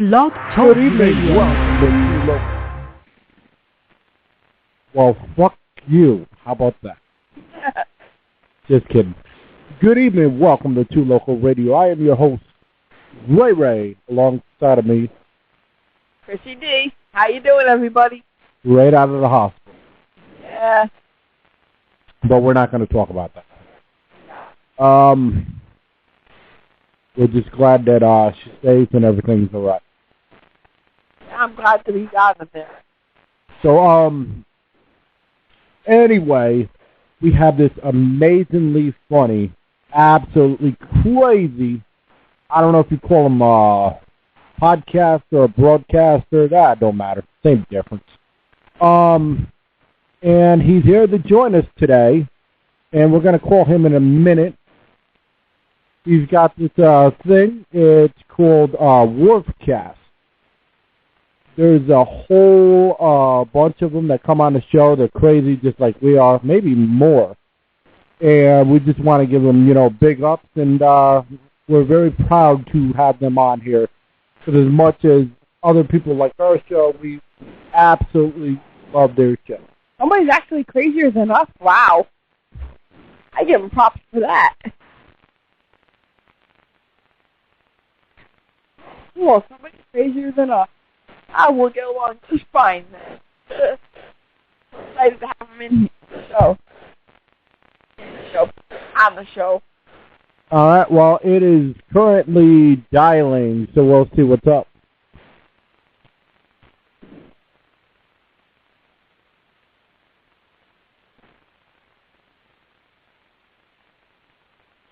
Blog Talk Radio. Well, fuck you. How about that? Just kidding. Good evening. Welcome to Two Local Radio. I am your host, Ray. Alongside of me, Chrissy D. How you doing, everybody? Right out of the hospital. Yeah. But we're not going to talk about that. We're just glad that she's safe and everything's all right. I'm glad to be out of there. So, anyway, we have this amazingly funny, absolutely crazy, I don't know if you call him a podcaster or a broadcaster, that don't matter, same difference. And he's here to join us today, and we're going to call him in a minute. He's got this thing, it's called worfcast. There's a whole bunch of them that come on the show. They're crazy just like we are, maybe more. And we just want to give them, big ups. And we're very proud to have them on here. Because as much as other people like our show, we absolutely love their show. Somebody's actually crazier than us? Wow. I give them props for that. Well, somebody's crazier than us. I will get along just fine, man. Excited to have him in the show. On the show. All right, well, it is currently dialing, so we'll see what's up.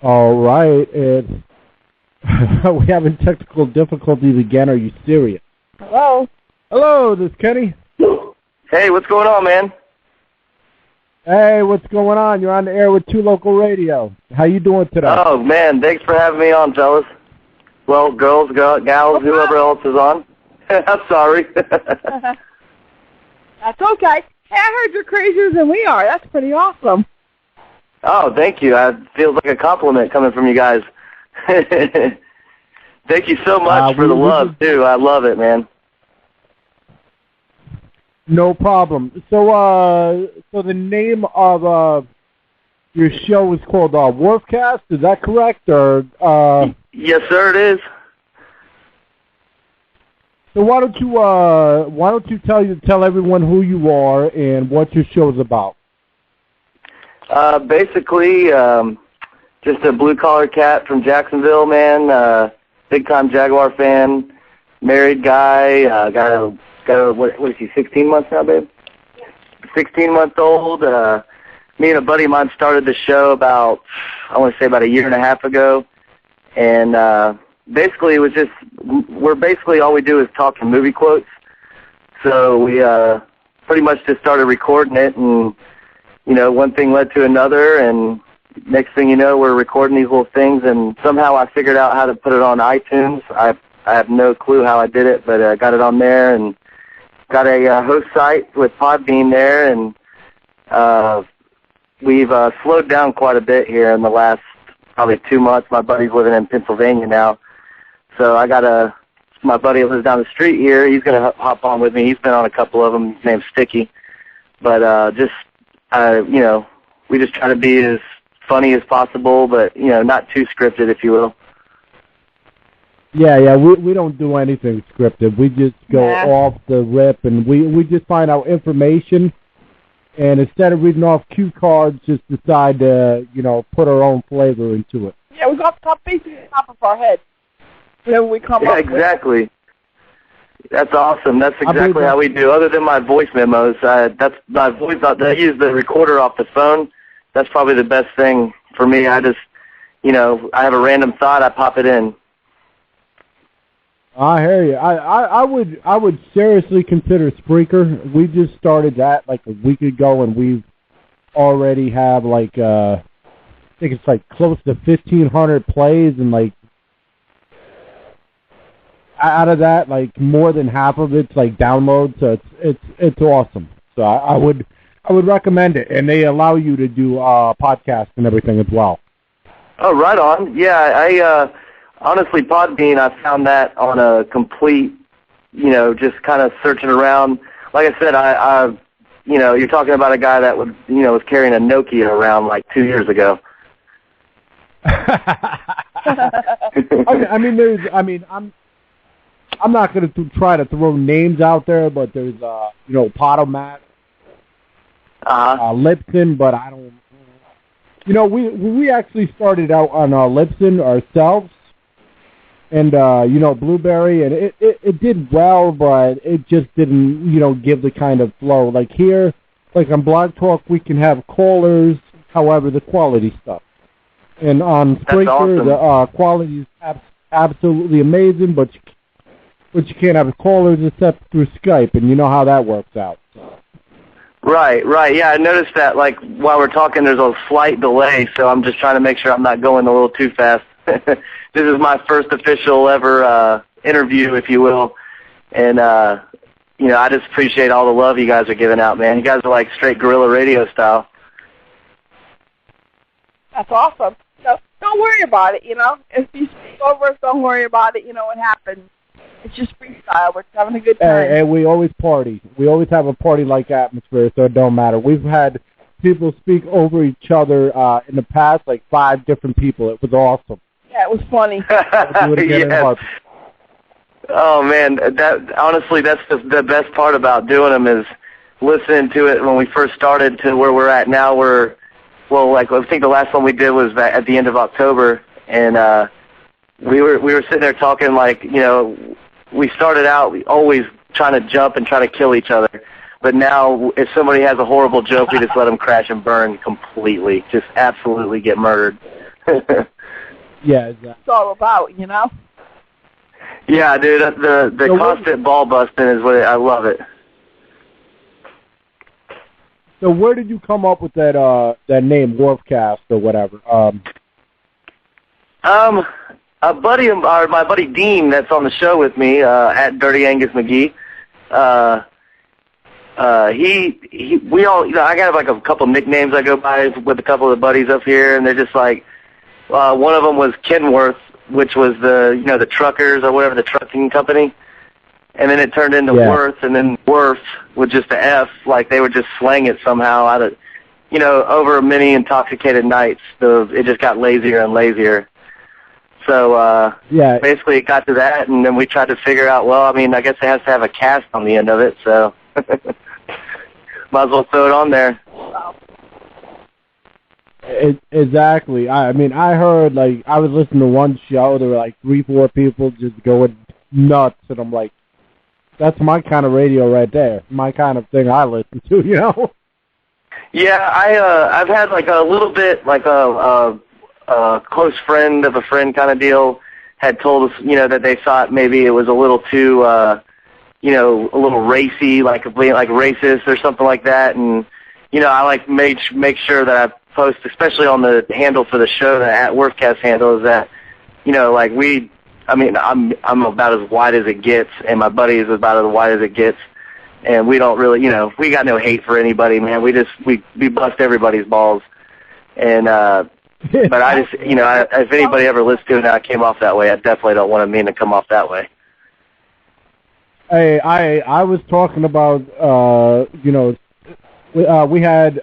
All right, we're having technical difficulties again. Are you serious? Hello? Hello, this is Kenny. Hey, what's going on, man? Hey, what's going on? You're on the air with Two Local Radio. How you doing today? Oh, man, thanks for having me on, fellas. Well, girls, gals, whoever else is on. I'm sorry. That's okay. Hey, I heard you're crazier than we are. That's pretty awesome. Oh, thank you. It feels like a compliment coming from you guys. Thank you so much for the love, too. I love it, man. No problem. So, the name of your show is called worfcast. Is that correct? Or yes, sir, it is. So why don't you tell everyone who you are and what your show is about? Basically, just a blue collar cat from Jacksonville, man. Big time Jaguar fan. Married guy. Got what is he, 16 months now, babe? 16-month-old. Me and a buddy of mine started the show about a year and a half ago. And basically, it was just, all we do is talk in movie quotes. So we pretty much just started recording it, and, one thing led to another, and next thing you know, we're recording these little things, and somehow I figured out how to put it on iTunes. I have no clue how I did it, but I got it on there, and got a host site with Podbean there, and we've slowed down quite a bit here in the last probably 2 months. My buddy's living in Pennsylvania now, so I got my buddy who lives down the street here. He's going to hop on with me. He's been on a couple of them. His name's Sticky, but we just try to be as funny as possible, but not too scripted, if you will. Yeah, we don't do anything scripted. We just go off the rip, and we just find out information, and instead of reading off cue cards, just decide to, put our own flavor into it. Yeah, we got basically the top of our head whenever we come up with. Yeah, exactly. That's awesome. That's exactly how we do. Other than my voice memos, that's my voice. I use the recorder off the phone. That's probably the best thing for me. I just, I have a random thought, I pop it in. I hear you. I would seriously consider Spreaker. We just started that like a week ago, and we've already have I think it's like close to 1,500 plays, and like out of that, like more than half of it's like downloads. So it's awesome. So I would recommend it, and they allow you to do podcasts and everything as well. Oh, right on. Yeah, I honestly, Podbean, I found that on a complete just kind of searching around. Like I said, you're talking about a guy that was carrying a Nokia around like 2 years ago. I'm not going to try to throw names out there, but there's Potomac, Lipton, but I don't. We actually started out on Lipton ourselves, and Blueberry, and it did well, but it just didn't give the kind of flow like here. Like on Blog Talk, we can have callers, however, the quality stuff. And on Spreaker, awesome. The quality is absolutely amazing, but you can't have callers except through Skype, and you know how that works out. Right. Yeah, I noticed that, like, while we're talking, there's a slight delay, so I'm just trying to make sure I'm not going a little too fast. This is my first official ever interview, if you will, and, I just appreciate all the love you guys are giving out, man. You guys are like straight guerrilla radio style. That's awesome. So don't worry about it, If you speak over us, don't worry about it. What happens. It's just freestyle. We're having a good time. And we always party. We always have a party-like atmosphere, so it don't matter. We've had people speak over each other in the past, like 5 different people. It was awesome. Yeah, it was funny. Do it again yes. Oh, man, honestly, that's the best part about doing them is listening to it when we first started to where we're at now. I think the last one we did was at the end of October, and we were sitting there talking like, we started out always trying to jump and try to kill each other, but now if somebody has a horrible joke, we just let them crash and burn completely, just absolutely get murdered. Yeah, exactly. It's all about, Yeah, dude, the constant ball busting is what I love it. So where did you come up with that name, worfcast or whatever? A buddy of my buddy Dean, that's on the show with me at Dirty Angus McGee. We all, I got like a couple nicknames I go by with a couple of the buddies up here, and they're just like, one of them was Kenworth, which was the truckers or whatever, the trucking company. And then it turned into Worth, and then Worth with just an F, like they would just slang it somehow out of, over many intoxicated nights. It just got lazier and lazier. So basically it got to that, and then we tried to figure out, I guess it has to have a cast on the end of it, so might as well throw it on there. Exactly. I heard, like, I was listening to one show, there were like 3-4 people just going nuts, and I'm like, that's my kind of radio right there. My kind of thing I listen to, Yeah, I've had like a little bit, like a close friend of a friend kind of deal had told us, that they thought maybe it was a little too, a little racy, like racist or something like that. And, I like make sure that I post, especially on the handle for the show, the @worfcast handle, is that, I'm about as wide as it gets, and my buddy is about as wide as it gets, and we don't really, we got no hate for anybody, man. We bust everybody's balls, and but I just, if anybody ever listens to it and I came off that way, I definitely don't want to come off that way. Hey, I was talking about, we had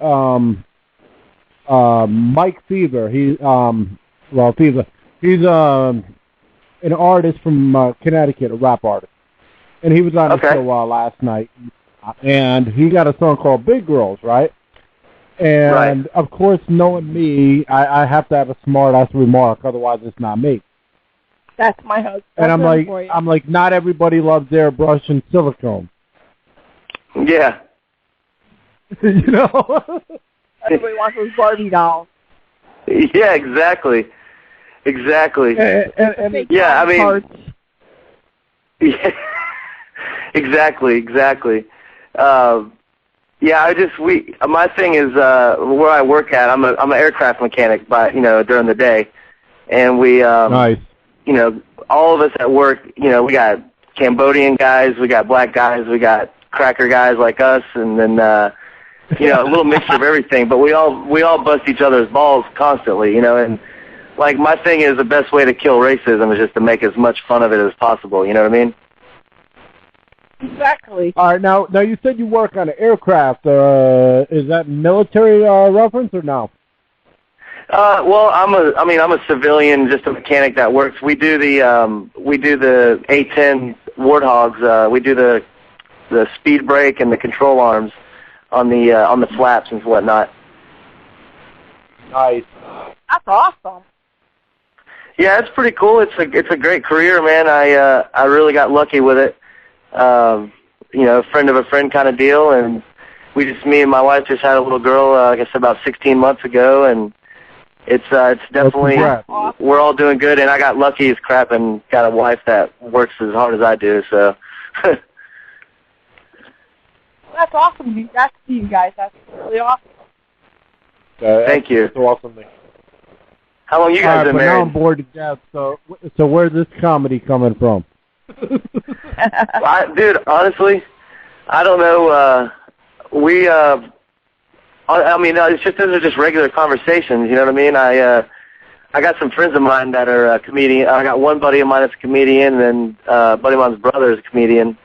Mike Fever. Fever. He's an artist from Connecticut, a rap artist, and he was on the show last night, and he got a song called Big Girls, right? And of course, knowing me, I have to have a smart-ass remark, otherwise it's not me. That's my husband. And I'm like, not everybody loves airbrush and silicone. Yeah. Everybody wants those Barbie dolls. Yeah, exactly. And yeah, yeah, exactly. My thing is where I work at. I'm an aircraft mechanic, during the day, and we nice. All of us at work, we got Cambodian guys, we got black guys, we got cracker guys like us, and then a little mixture of everything. But we all bust each other's balls constantly, and like my thing is the best way to kill racism is just to make as much fun of it as possible. You know what I mean? Exactly. All right, now you said you work on an aircraft. Is that military reference or no? Well, I'm a civilian, just a mechanic that works. We do the A-10 Warthogs. We do the speed brake and the control arms on the flaps and whatnot. Nice. That's awesome. Yeah, it's pretty cool. It's a great career, man. I really got lucky with it. You know, a friend of a friend kind of deal, and me and my wife just had a little girl, I guess about 16 months ago, and it's definitely, we're all doing good, and I got lucky as crap and got a wife that works as hard as I do, so. That's awesome. That's you guys. That's really awesome. Thank you. That's awesome. How long you guys been married? Now I'm bored to death. So where's this comedy coming from? Dude, honestly, I don't know. It's just those are just regular conversations. You know what I mean? I got some friends of mine that are comedian. I got one buddy of mine that's a comedian, and a buddy of mine's brother is a comedian,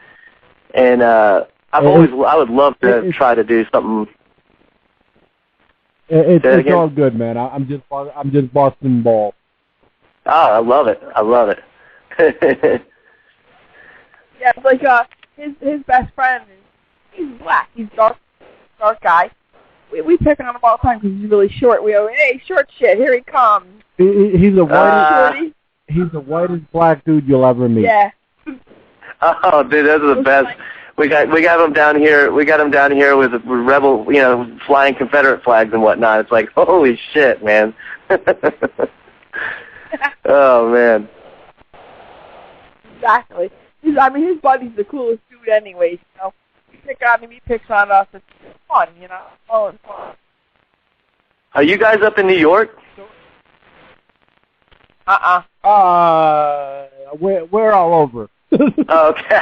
and I would love to try to do something. It's all good, man. I'm just busting balls. Oh, I love it. I love it. Yeah, it's like his best friend he's black. He's dark guy. We pick on him all the time because he's really short. We go, hey, short shit, here he comes. He's the whitest. He's the whitest black dude you'll ever meet. Yeah. Oh, dude, those are the best. We got him down here. We got him down here with rebel, flying Confederate flags and whatnot. It's like, holy shit, man. Oh man. Exactly. His buddy's the coolest dude, anyways. We pick on him, he picks on us. It's fun, Oh, it's fun. Are you guys up in New York? We're all over. Okay.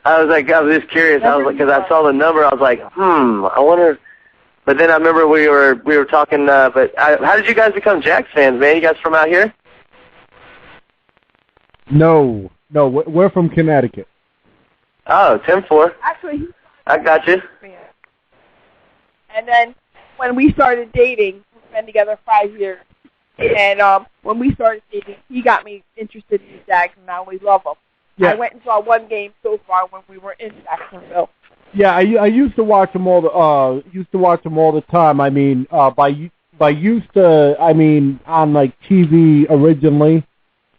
I was just curious. I was like, because I saw the number, I was like, I wonder. But then I remember we were talking. But how did you guys become Jax fans, man? You guys from out here? No, we're from Connecticut. Oh, 10-4. Actually, I got you. And then when we started dating, we've been together 5 years. And when we started dating, he got me interested in the Jags, and now we love them. Yeah. I went and saw one game so far when we were in Jacksonville. Yeah, I used to watch them all the time. I mean, by used to, I mean on like TV originally.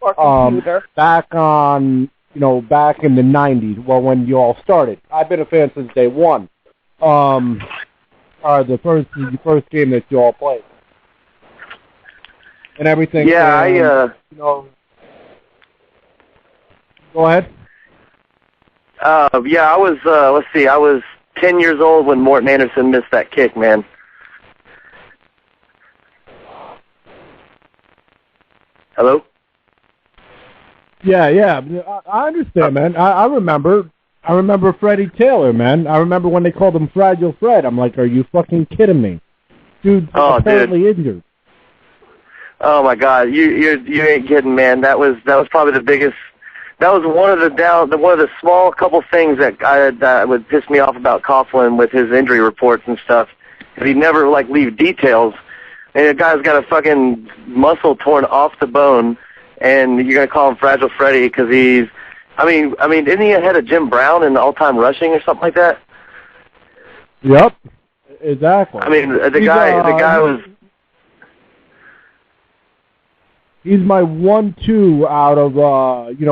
Or computer. Back in the 90s, well, when you all started. I've been a fan since day one. The first game that you all played. And everything. Yeah, Go ahead. Yeah, I was, I was 10 years old when Morton Anderson missed that kick, man. Hello? Yeah, I understand, man. I remember Freddie Taylor, man. I remember when they called him Fragile Fred. I'm like, are you fucking kidding me? Dude's apparently injured. Oh my God, you ain't kidding, man. That was probably the biggest. That was one of the small couple things that would piss me off about Coughlin with his injury reports and stuff. He'd never leave details, and the guy's got a fucking muscle torn off the bone, and you're gonna call him Fragile Freddy because he's. I mean, isn't he ahead of Jim Brown in all-time rushing or something like that? Yep, exactly. I mean, the guy was. He's my 1-2 out of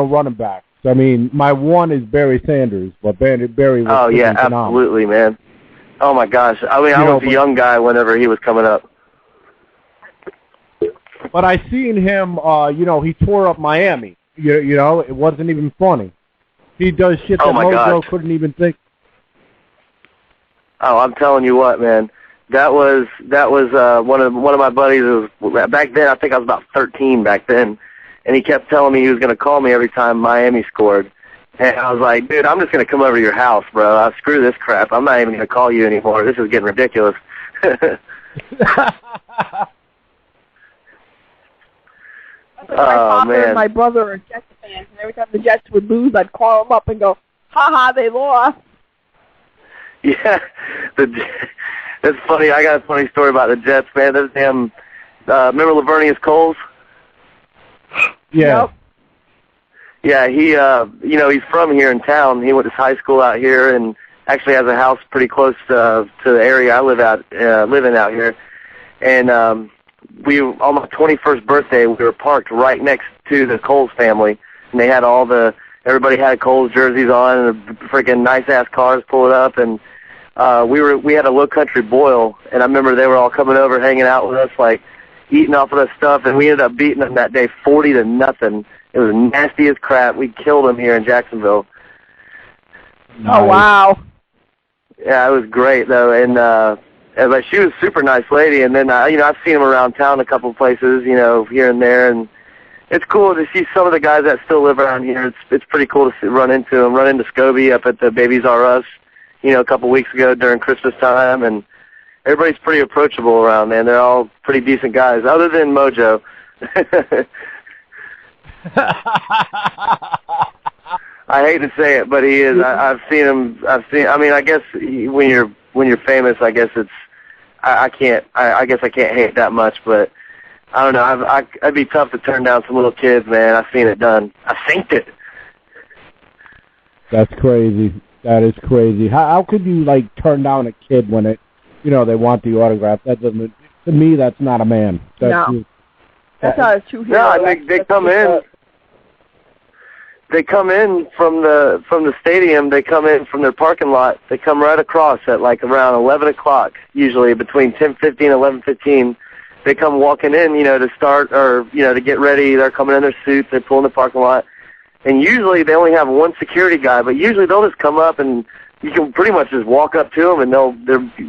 running backs. I mean, my 1 is Barry Sanders, but Barry was. Oh yeah, absolutely, man. Oh my gosh, I mean, I was a young guy whenever he was coming up. But I seen him. He tore up Miami. It wasn't even funny. He does shit that Mojo couldn't even think. Oh, I'm telling you what, man. That was one of my buddies. Back then, I think I was about 13 back then, and he kept telling me he was going to call me every time Miami scored. And I was like, dude, I'm just going to come over to your house, bro. Screw this crap. I'm not even going to call you anymore. This is getting ridiculous. That's like my father and my brother are Jets fans, and every time the Jets would lose, I'd call them up and go, "Ha, they lost." Yeah, that's funny. I got a funny story about the Jets, man. Those damn, remember Lavernius Coles? Yeah. Yep. Yeah, he's from here in town. He went to high school out here and actually has a house pretty close to the area I live in out here. And on my 21st birthday, we were parked right next to the Coles family, and they had everybody had Coles jerseys on, and freaking nice-ass cars pulled up, and we had a low country boil, and I remember they were all coming over, hanging out with us, like, eating off of us stuff, and we ended up beating them that day 40-0. It was nasty as crap. We killed them here in Jacksonville. Nice. Oh, wow. Yeah, it was great, though, and but she was a super nice lady, and then, I've seen them around town a couple of places, here and there, and it's cool to see some of the guys that still live around here. It's pretty cool to run into them. Run into Scobie up at the Babies R Us, a couple of weeks ago during Christmas time, and everybody's pretty approachable around, man. They're all pretty decent guys, other than Mojo. I hate to say it, but he is. I've seen him. I guess when you're famous, I guess it's. I guess I can't hate that much, but I don't know. I'd be tough to turn down some little kids, man. I've seen it done. I synced it. That's crazy. That is crazy. How could you turn down a kid when they want the autograph? That doesn't. To me, that's not a man. No. That's not a true hero. No, they come in. They come in from the stadium. They come in from their parking lot. They come right across at around 11 o'clock, usually between 10:15 and 11:15. They come walking in, to start or to get ready. They're coming in their suits. They pull in the parking lot, and usually they only have one security guy. But usually they'll just come up and you can pretty much just walk up to them, and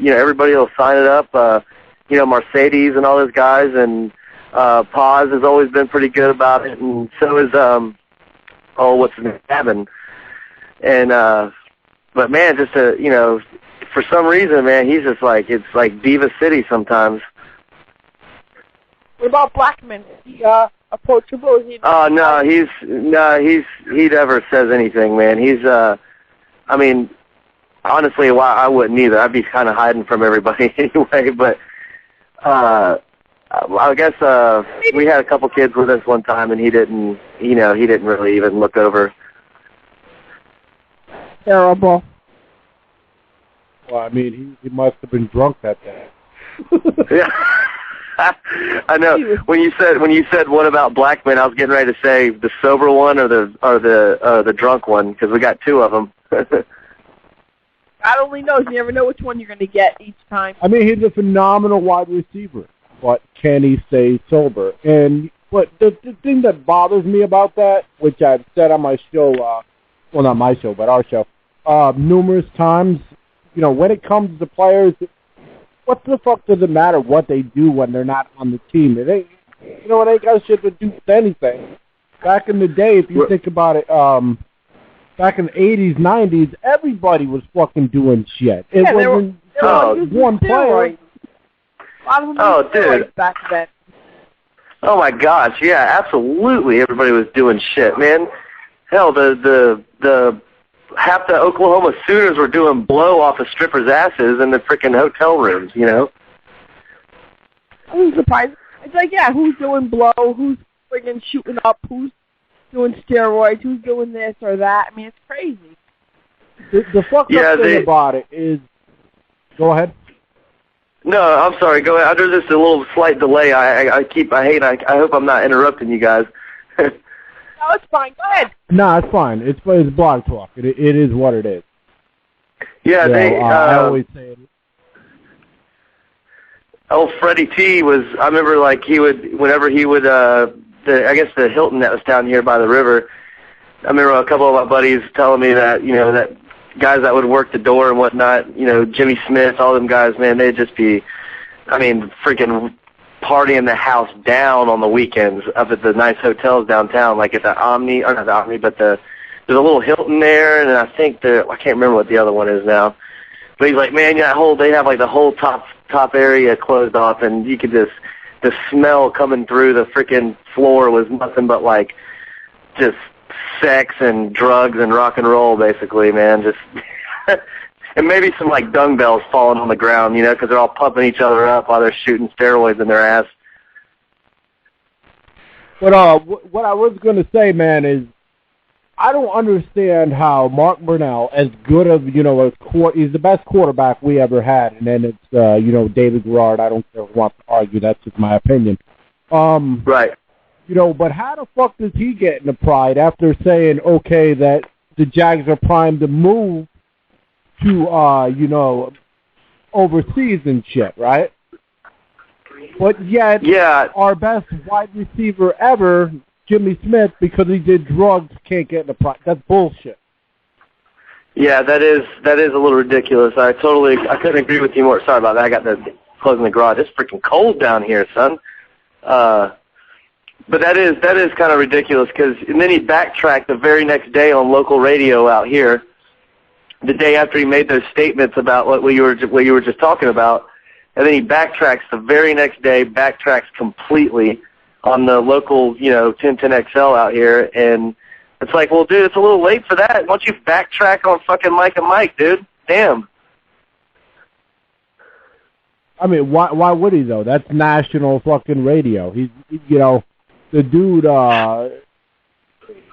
everybody will sign it up. Mercedes and all those guys, and Paz has always been pretty good about it, and so is what's his name, Evan. And but man, just for some reason, man, he's just it's like Diva City sometimes. What about Blackman? Is he approachable? Is he he never says anything, man. He's honestly, I wouldn't either. I'd be kind of hiding from everybody anyway. But I guess we had a couple kids with us one time, and he didn't really even look over. Terrible. Well, he must have been drunk that day. Yeah. I know. When you said what about Blackman, I was getting ready to say the sober one or the drunk one, because we got two of them. God only knows. You never know which one you're going to get each time. He's a phenomenal wide receiver, but can he stay sober? But the thing that bothers me about that, which I've said on my show, well, not my show, but our show, numerous times, when it comes to players, what the fuck does it matter what they do when they're not on the team? It ain't, it ain't got shit to do with anything. Back in the day, if you think about it, back in the 80s, 90s, everybody was fucking doing shit. It wasn't one player. A lot of them dude. Back then. Oh my gosh, yeah, absolutely. Everybody was doing shit, man. Hell, the half the Oklahoma Sooners were doing blow off of strippers' asses in the freaking hotel rooms, I'm surprised. It's who's doing blow? Who's friggin' shooting up? Who's doing steroids? Who's doing this or that? It's crazy. The fucked up thing about it is... Go ahead. No, I'm sorry. Go ahead. There's just a little slight delay. I hope I'm not interrupting you guys. No, it's fine. Go ahead. No, it's fine. It's blog talk. It is what it is. Yeah, I always say it. Oh, Freddie T was. I remember whenever he would. I guess the Hilton that was down here by the river. I remember a couple of my buddies telling me that that guys that would work the door and whatnot. Jimmy Smith, all them guys, man, they'd just be. Freaking partying the house down on the weekends up at the nice hotels downtown, like at the Omni, or not the Omni, but there's a little Hilton there, and I think I can't remember what the other one is now. But he's like, man, they have the whole top area closed off, and you could just the smell coming through the freaking floor was nothing but like just sex and drugs and rock and roll, basically, man. Just and maybe some like dung bells falling on the ground, you know, because they're all pumping each other up while they're shooting steroids in their ass. But what I was going to say, man, is I don't understand how Mark Brunell, as good of, you know, he's the best quarterback we ever had, and then it's, you know, David Garrard. I don't care who wants to argue. That's just my opinion. Right. You know, but how the fuck does he get into pride after saying, okay, that the Jags are primed to move to, you know, overseas and shit, right? But yet, our best wide receiver ever, Jimmy Smith, because he did drugs, can't get in the pride. That's bullshit. Yeah, that is a little ridiculous. I couldn't agree with you more. Sorry about that. I got the closing the garage. It's freaking cold down here, son. But that is kind of ridiculous because then he backtracked the very next day on local radio out here, the day after he made those statements about what you were just talking about, and then he backtracks the very next day, backtracks completely on the local, you know, 1010XL out here, and it's like, well, dude, it's a little late for that. Why don't you backtrack on fucking Mike and Mike, dude? Damn. I mean, why would he, though? That's national fucking radio. He's, you know, the dude,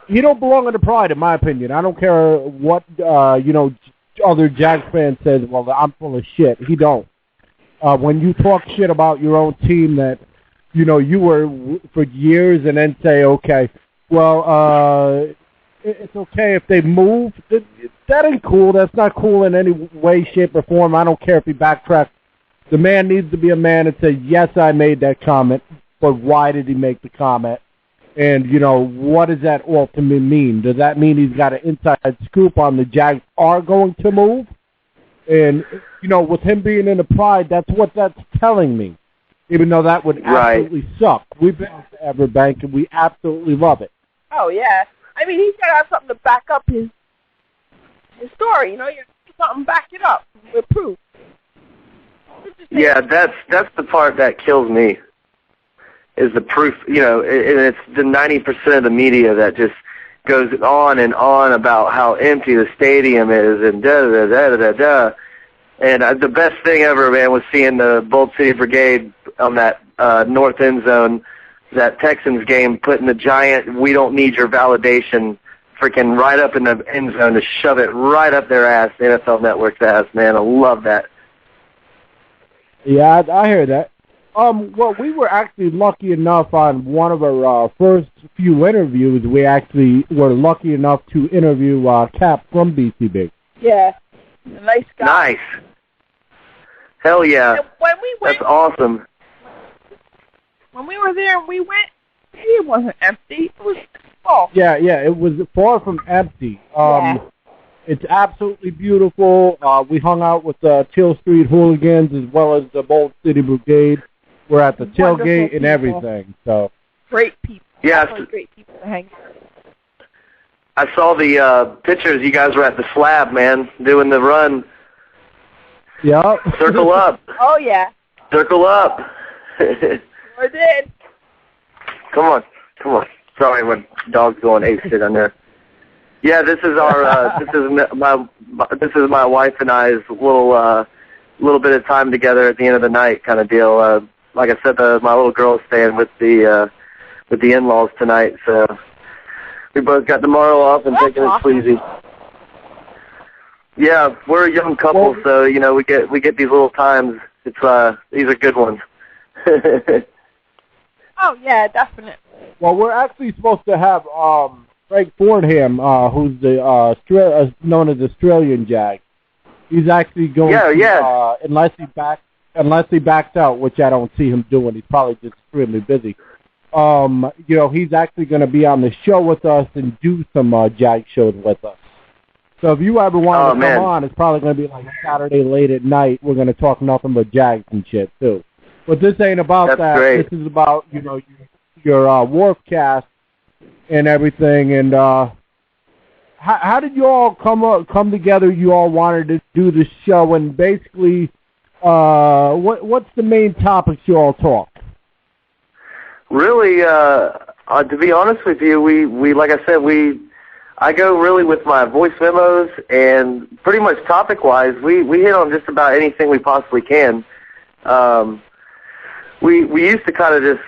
he don't belong in the pride, in my opinion. I don't care what, you know, other Jags fans says, well, I'm full of shit. He don't. When you talk shit about your own team that, you know, you were for years and then say, okay, well, it's okay if they move. That ain't cool. That's not cool in any way, shape, or form. I don't care if he backtracks. The man needs to be a man and say, yes, I made that comment, but why did he make the comment? And, you know, what does that ultimately mean? Does that mean he's got an inside scoop on the Jags are going to move? And, you know, with him being in the pride, that's what that's telling me. Even though that would absolutely suck. We've been to Everbank, and we absolutely love it. Oh, yeah. I mean, he's got to have something to back up his story. You know, you have something to back it up with proof. Yeah, that's the part that kills me, is the proof. You know, and it's the 90% of the media that just goes on and on about how empty the stadium is and da-da-da-da-da-da. And the best thing ever, man, was seeing the Bold City Brigade on that north end zone, that Texans game, putting the giant "we don't need your validation" freaking right up in the end zone to shove it right up their ass, the NFL Network's ass, man. I love that. Yeah, I hear that. Well, we were actually lucky enough on one of our first few interviews. We actually were lucky enough to interview Cap from BCB. Yeah, a nice guy. Nice. Hell yeah. When we went, that's awesome. When we were there, it wasn't empty. It was full. Yeah, it was far from empty. It's absolutely beautiful. We hung out with the Teal Street Hooligans as well as the Bold City Brigade. We're at the tailgate and everything. So great people. Yeah, great people to hang out. I saw the pictures. You guys were at the slab, man, doing the run. Yeah. Circle up. Oh yeah. Circle up. Sure did. Come on. Sorry, my dog's going ape shit on there. Yeah, this is our this is my wife and I's little bit of time together at the end of the night kind of deal. Like I said, my little girl's staying with the in-laws tonight, so we both got tomorrow off and taking it sleazy. Yeah, we're a young couple, so you know we get these little times. It's these are good ones. Oh yeah, definitely. Well, we're actually supposed to have Craig Fordham, who's the known as Australian Jag. He's actually going to, unless he backs out, which I don't see him doing. He's probably just extremely busy. You know, he's actually going to be on the show with us and do some Jag shows with us. So if you ever want to come on, it's probably going to be like Saturday late at night. We're going to talk nothing but Jags and shit, too. But this ain't about that. Great. This is about, you know, your worfcast and everything. And how did you all come together? You all wanted to do the show, and basically, what's the main topics you all talk? Really, to be honest with you, we like I said, I go really with my voice memos, and pretty much topic-wise, we hit on just about anything we possibly can. We used to kind of just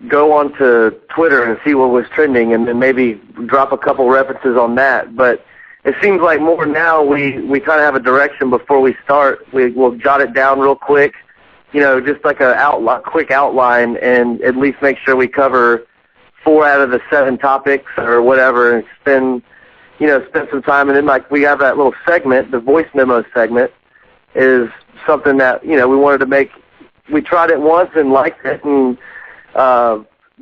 go onto Twitter and see what was trending, and then maybe drop a couple references on that. But it seems like more now we kind of have a direction before we start. We'll jot it down real quick, just like a quick outline, and at least make sure we cover 4 out of the 7 topics or whatever, and spend some time. And then like we have that little segment, the voice memo segment, is something that we wanted to make. We tried it once and liked it, and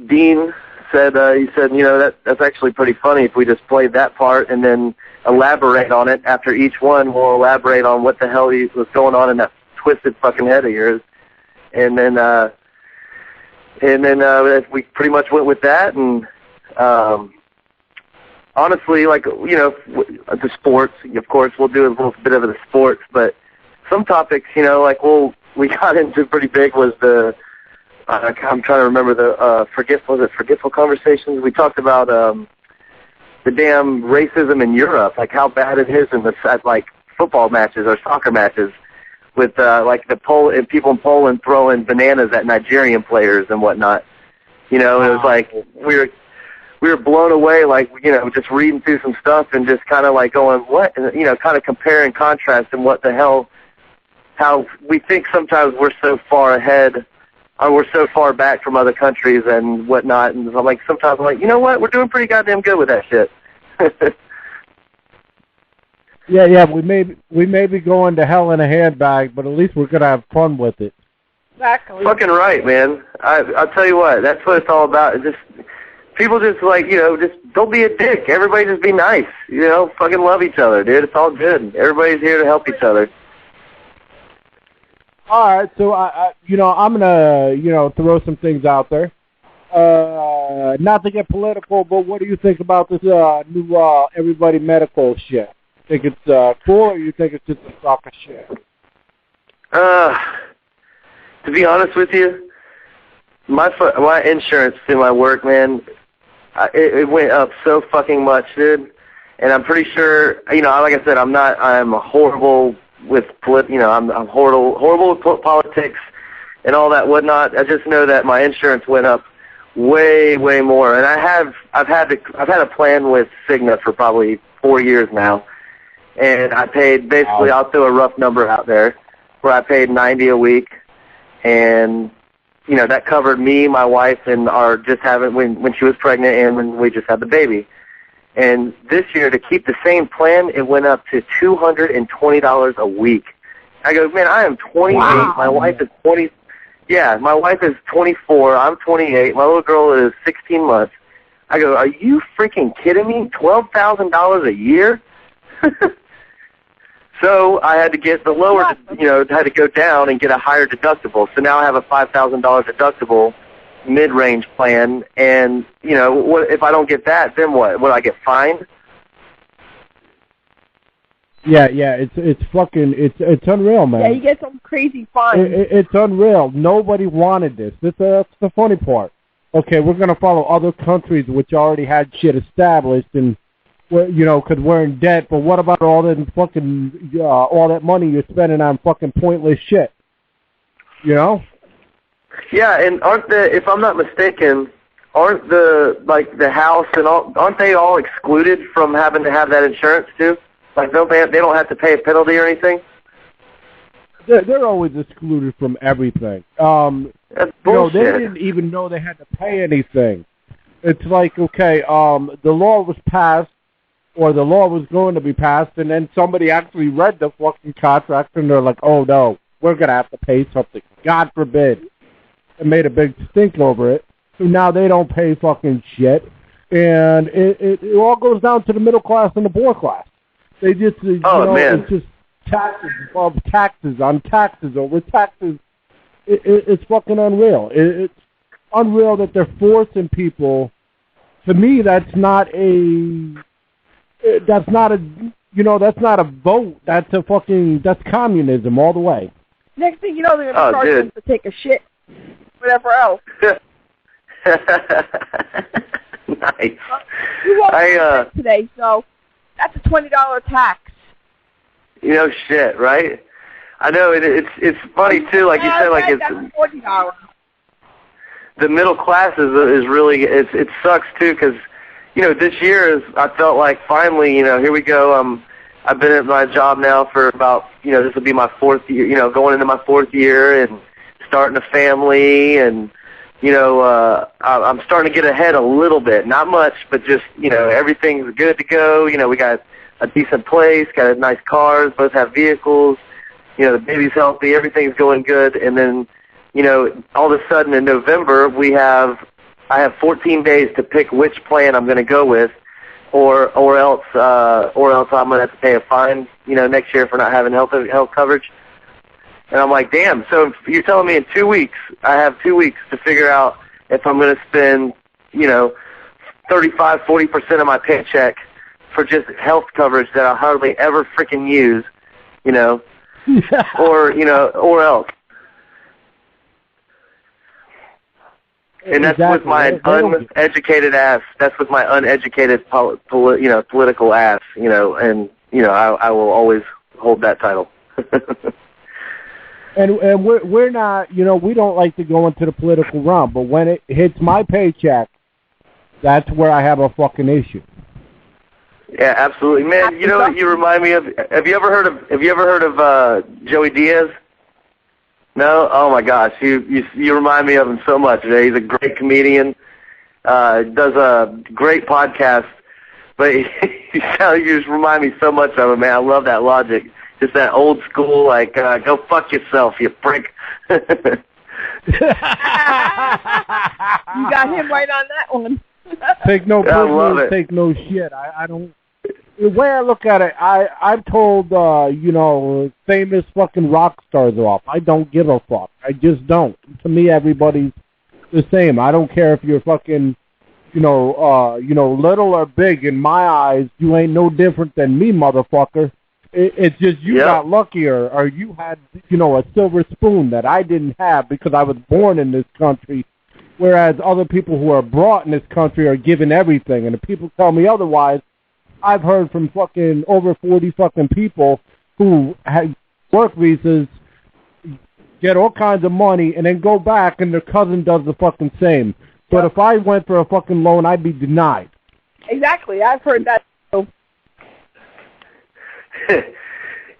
Dean said, that's actually pretty funny if we just played that part and then elaborate on it. After each one, we'll elaborate on what the hell was going on in that twisted fucking head of yours. And then we pretty much went with that. And honestly, like, the sports, of course, we'll do a little bit of the sports, but some topics, like we got into pretty big was the, I'm trying to remember the forgetful conversations. We talked about the damn racism in Europe, like how bad it is in like football matches or soccer matches, with like people in Poland throwing bananas at Nigerian players and whatnot. It was like we were blown away, like just reading through some stuff and just kind of like going, what, and, kind of compare and contrast and what the hell, how we think sometimes we're so far ahead. We're so far back from other countries and whatnot, and I'm like, sometimes I'm like, you know what, we're doing pretty goddamn good with that shit. Yeah, we may be going to hell in a handbag, but at least we're gonna have fun with it. Exactly. Fucking right, man. I'll tell you what, that's what it's all about. It's just people just like, just don't be a dick. Everybody just be nice. Fucking love each other, dude. It's all good. Everybody's here to help each other. All right, so I'm gonna throw some things out there. Not to get political, but what do you think about this new Everybody Medical shit? Think it's cool, or you think it's just a crock of shit? To be honest with you, my insurance through my work, man, it went up so fucking much, dude. And I'm pretty sure, like I said, I'm horrible with I'm horrible with politics and all that whatnot. I just know that my insurance went up way more, and I've had a plan with Cigna for probably 4 years now, and I paid basically, I'll throw a rough number out there, where I paid $90 a week, and that covered me, my wife, and when she was pregnant and when we just had the baby. And this year, to keep the same plan, it went up to $220 a week. I go, man, I am 28. Wow. My wife is 20. Yeah, my wife is 24. I'm 28. My little girl is 16 months. I go, are you freaking kidding me? $12,000 a year? So I had to get the lower, had to go down and get a higher deductible. So now I have a $5,000 deductible mid-range plan, and what if I don't get that? Then what? Would I get fined? Yeah, it's fucking it's unreal, man. Yeah, you get some crazy fine. It's unreal. Nobody wanted this. That's the funny part. Okay, we're gonna follow other countries which already had shit established, and because we're in debt. But what about all that fucking all that money you're spending on fucking pointless shit? Yeah, and if I'm not mistaken, aren't the house and all, aren't they all excluded from having to have that insurance too? Like, they don't have to pay a penalty or anything? They're always excluded from everything. That's bullshit. They didn't even know they had to pay anything. It's like, okay, the law was passed, or the law was going to be passed, and then somebody actually read the fucking contract, and they're like, oh no, we're going to have to pay something. God forbid. And made a big stink over it. So now they don't pay fucking shit. And it all goes down to the middle class and the poor class. They just, man. It's just taxes above taxes on taxes over taxes. It's fucking unreal. It's unreal that they're forcing people. To me, that's not a vote. That's communism all the way. Next thing you know, they're going to charge us to take a shit. Whatever else. Nice. You won't today, so that's a $20 tax. You know, shit, right? I know it's funny too. Like you said, like it's $40. The middle class is really it sucks too because this year I felt like finally here we go. I've been at my job now for about this will be my 4th year. Going into my 4th year and starting a family and. I'm starting to get ahead a little bit. Not much, but just, everything's good to go. We got a decent place, got nice cars, both have vehicles. The baby's healthy, everything's going good. And then, all of a sudden in November, I have 14 days to pick which plan I'm going to go with, or else I'm going to have to pay a fine, next year for not having health coverage. And I'm like, damn, so you're telling me in 2 weeks, I have 2 weeks to figure out if I'm going to spend, 35, 40% of my paycheck for just health coverage that I hardly ever freaking use, or else. And that's with my uneducated ass. That's with my uneducated, political ass, and, I will always hold that title. And we're not, we don't like to go into the political realm, but when it hits my paycheck, that's where I have a fucking issue. Yeah, absolutely, man. You know what you remind me of? Have you ever heard of Joey Diaz? No? Oh my gosh, you remind me of him so much. He's a great comedian. Does a great podcast, but you just remind me so much of him, man. I love that logic. Just that old school, like, go fuck yourself, you prick. You got him right on that one. Take no prisoners, take no shit. I don't. The way I look at it, I've told famous fucking rock stars off. I don't give a fuck. I just don't. To me, everybody's the same. I don't care if you're fucking, little or big. In my eyes, you ain't no different than me, motherfucker. It's just you got luckier, or you had, a silver spoon that I didn't have because I was born in this country, whereas other people who are brought in this country are given everything. And if people tell me otherwise, I've heard from fucking over 40 fucking people who had work visas, get all kinds of money, and then go back and their cousin does the fucking same. But if I went for a fucking loan, I'd be denied. Exactly. I've heard that too.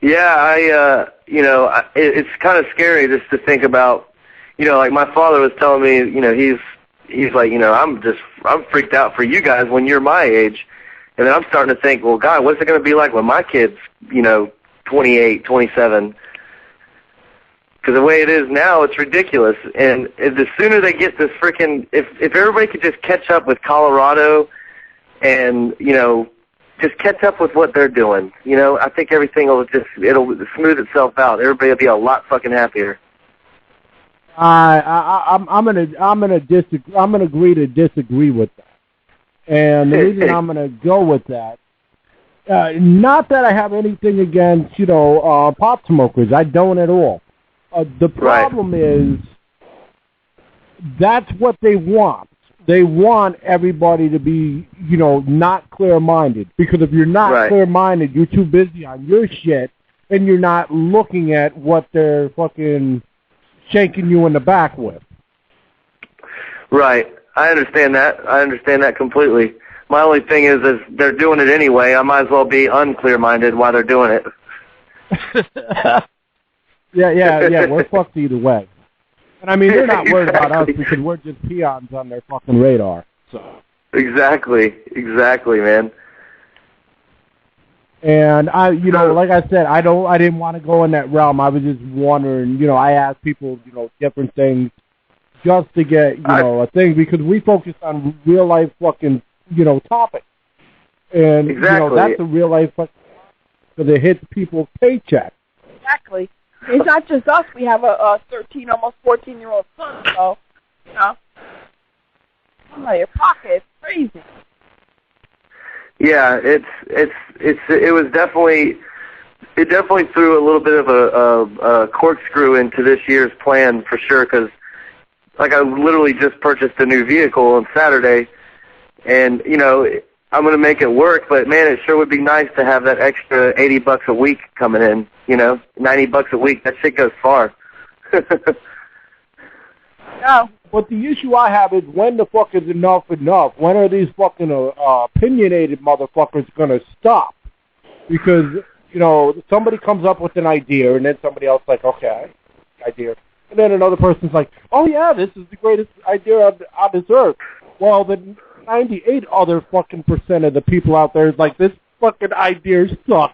Yeah, it's kind of scary just to think about, like my father was telling me, he's like, I'm freaked out for you guys when you're my age. And then I'm starting to think, well, God, what's it going to be like when my kid's, 28, 27? Because the way it is now, it's ridiculous. And the sooner they get this freaking, if everybody could just catch up with Colorado and, just catch up with what they're doing. I think everything it'll smooth itself out. Everybody will be a lot fucking happier. I'm gonna agree to disagree with that. And the reason I'm gonna go with that, not that I have anything against pot smokers. I don't at all. The problem is that's what they want. They want everybody to be, not clear-minded. Because if you're not clear-minded, you're too busy on your shit, and you're not looking at what they're fucking shaking you in the back with. Right. I understand that completely. My only thing is they're doing it anyway. I might as well be unclear-minded while they're doing it. Yeah. We're fucked either way. And I mean, they're not worried about us because we're just peons on their fucking radar. So. Exactly, man. And I, like I said, I didn't want to go in that realm. I was just wondering, I asked people, different things just to get, a thing because we focus on real life fucking, topics. And, that's a real life fucking because it hits people's paycheck. Exactly. It's not just us. We have a 13, almost 14-year-old son, so, come out of your pocket. It's crazy. Yeah, it was definitely threw a little bit of a corkscrew into this year's plan for sure. Because like I literally just purchased a new vehicle on Saturday, and you know, I'm gonna make it work. But man, it sure would be nice to have that extra $80 a week coming in. You know, $90 a week. That shit goes far. No. But the issue I have is when the fuck is enough enough? When are these fucking opinionated motherfuckers going to stop? Because, you know, somebody comes up with an idea, and then somebody else like, okay, idea. And then another person's like, oh, yeah, this is the greatest idea on this earth. Well, the 98 other fucking % of the people out there is like, this fucking idea sucks.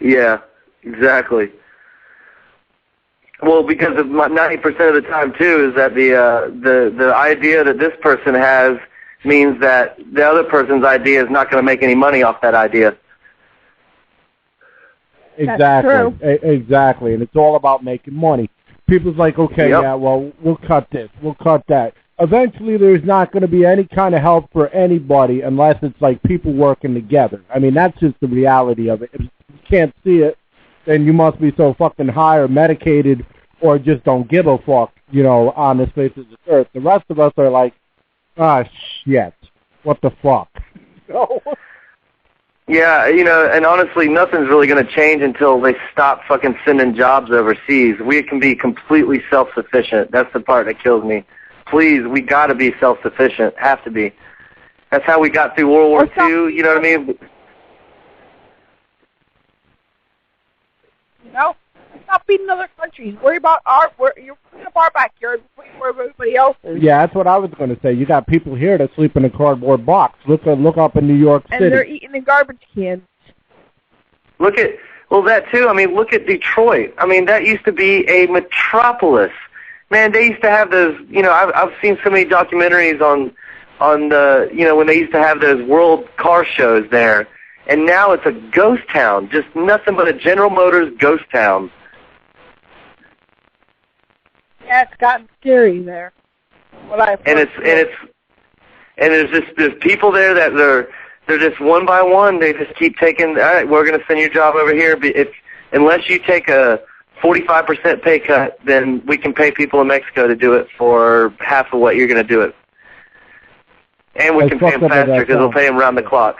Yeah, exactly. Well, because of 90% of the time too is that the idea that this person has means that the other person's idea is not going to make any money off that idea. Exactly, exactly, and it's all about making money. People's like, okay, Yep. yeah, well, we'll cut this, we'll cut that. Eventually, there's not going to be any kind of help for anybody unless it's like people working together. I mean, that's just the reality of it. If you can't see it, then you must be so fucking high or medicated or just don't give a fuck, you know, on this face of the earth. The rest of us are like, ah, shit, what the fuck? You know? Yeah, you know, and honestly, nothing's really going to change until they stop fucking sending jobs overseas. We can be completely self-sufficient. That's the part that kills me. Please, we got to be self-sufficient. Have to be. That's how we got through World War II, you know what I mean? You know? Stop beating other countries. Worry about you're cleaning up our backyard before you worry about everybody else's. Yeah, that's what I was going to say. You got people here that sleep in a cardboard box. Look up in New York City. And they're eating in garbage cans. That too. I mean, look at Detroit. I mean, that used to be a metropolis. Man, they used to have those, you know, I've seen so many documentaries on the, you know, when they used to have those world car shows there. And now it's a ghost town, just nothing but a General Motors ghost town. Yeah, it's gotten scary there. There's people there that they're just one by one. They just keep taking. All right, we're going to send your job over here. But unless you take a 45% pay cut, then we can pay people in Mexico to do it for half of what you're going to do it. And we can pay them faster because we'll pay them around the clock.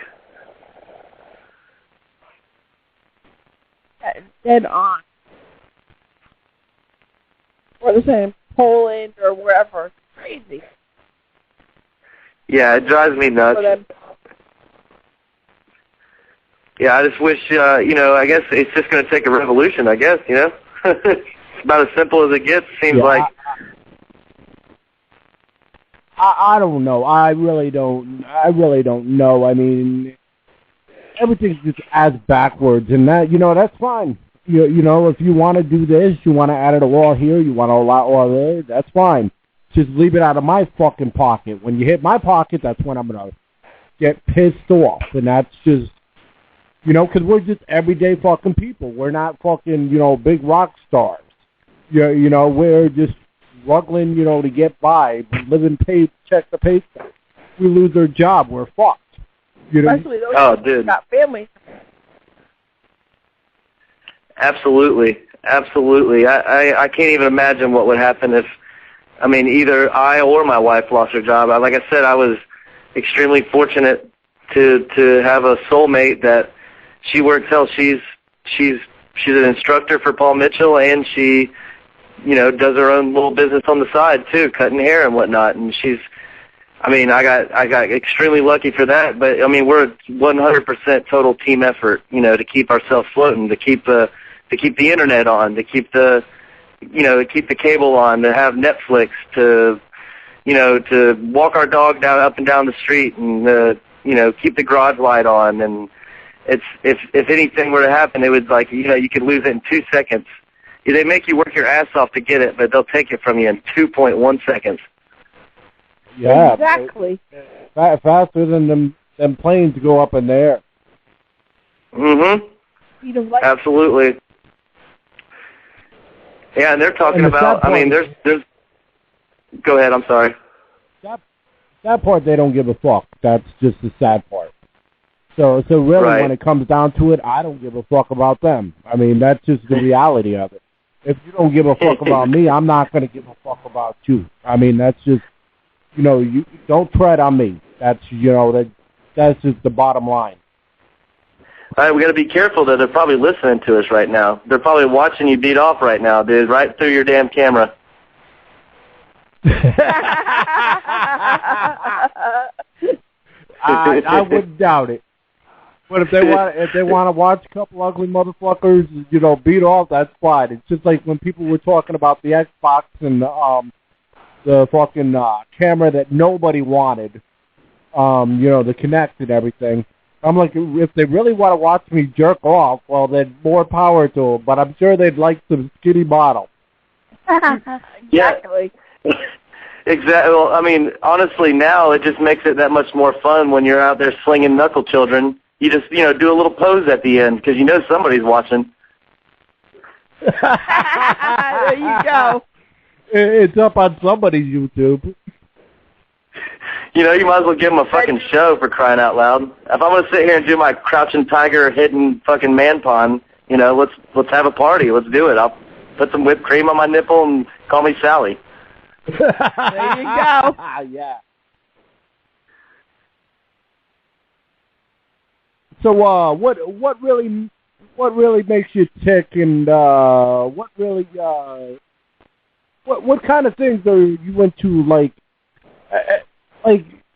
Dead on. Or the same Poland or wherever. It's crazy. Yeah, it drives me nuts. Yeah, I just wish, you know, I guess it's just going to take a revolution, I guess, you know? It's about as simple as it gets, seems like. I don't know. I really don't know. I mean, everything's just as backwards, and that, you know, that's fine. You know, if you want to do this, you want to add a law here, you want to allow law there, that's fine. Just leave it out of my fucking pocket. When you hit my pocket, that's when I'm going to get pissed off, and that's just, you know, because we're just everyday fucking people. We're not fucking, you know, big rock stars. You know, we're just struggling, you know, to get by, living check to paycheck. We lose our job, we're fucked. You know? Especially those who got families. Absolutely. I can't even imagine what would happen if, I mean, either I or my wife lost her job. Like I said, I was extremely fortunate to have a soulmate that she works hell. She's an instructor for Paul Mitchell, and she, you know, does her own little business on the side too, cutting hair and whatnot. And I got extremely lucky for that. But I mean, we're a 100% total team effort, you know, to keep ourselves floating, to keep the internet on, to keep the cable on, to have Netflix, to, you know, to walk our dog up and down the street, and you know, keep the garage light on. And if anything were to happen, it would, like, you know, you could lose it in 2 seconds. They make you work your ass off to get it, but they'll take it from you in 2.1 seconds. Yeah, exactly. Faster than them planes go up in the air. Absolutely. Yeah, and they're talking about. I mean, there's. Go ahead. I'm sorry. That part they don't give a fuck. That's just the sad part. So really, when it comes down to it, I don't give a fuck about them. I mean, that's just the reality of it. if you don't give a fuck about me, I'm not going to give a fuck about you. I mean, that's just, you don't tread on me. That's, that's just the bottom line. All right, we got to be careful that they're probably listening to us right now. They're probably watching you beat off right now, dude, right through your damn camera. I wouldn't doubt it. But if they want to watch a couple ugly motherfuckers, beat off, that's fine. It's just like when people were talking about the Xbox and the fucking camera that nobody wanted, the Kinect and everything. I'm like, if they really want to watch me jerk off, well, then more power to them. But I'm sure they'd like some skinny model. Exactly. Yeah. Exactly. Well, I mean, honestly, now it just makes it that much more fun when you're out there slinging knuckle children. You just, do a little pose at the end because somebody's watching. There you go. It's up on somebody's YouTube. You might as well give them a fucking show, for crying out loud. If I'm going to sit here and do my crouching tiger hidden fucking man pawn, let's have a party. Let's do it. I'll put some whipped cream on my nipple and call me Sally. There you go. Yeah. So, what really makes you tick, and what kind of things are you into? Like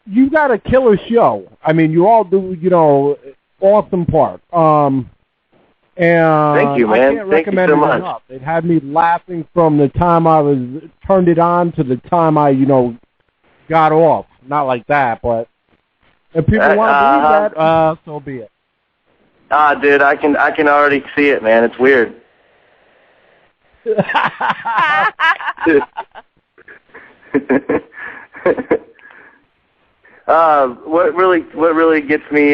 you got a killer show. I mean, you all do, awesome part. And thank you, man. I can't recommend it enough. It had me laughing from the time I turned it on to the time I, got off. Not like that, but if people want to believe that, so be it. Dude, I can already see it, man. It's weird. What really gets me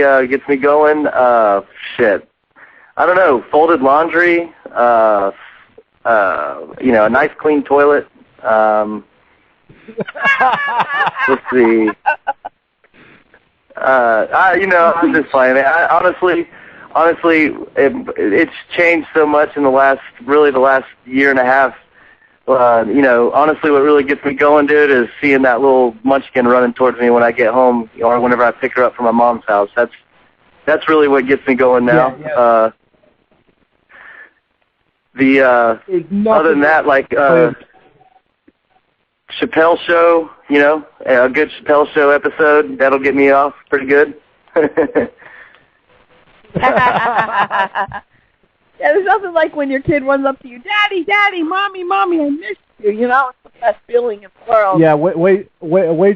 going? Shit. I don't know. Folded laundry. A nice clean toilet. Let's see. I'm just playing. Honestly, it's changed so much in the last year and a half. Honestly, what really gets me going, dude, is seeing that little munchkin running towards me when I get home, or whenever I pick her up from my mom's house. That's really what gets me going now. Yeah. Other than that, like Chappelle Show, a good Chappelle Show episode, that'll get me off pretty good. Yeah, there's nothing like when your kid runs up to you, Daddy, Daddy, Mommy, Mommy, I missed you. It's the best feeling in the world. Yeah, wait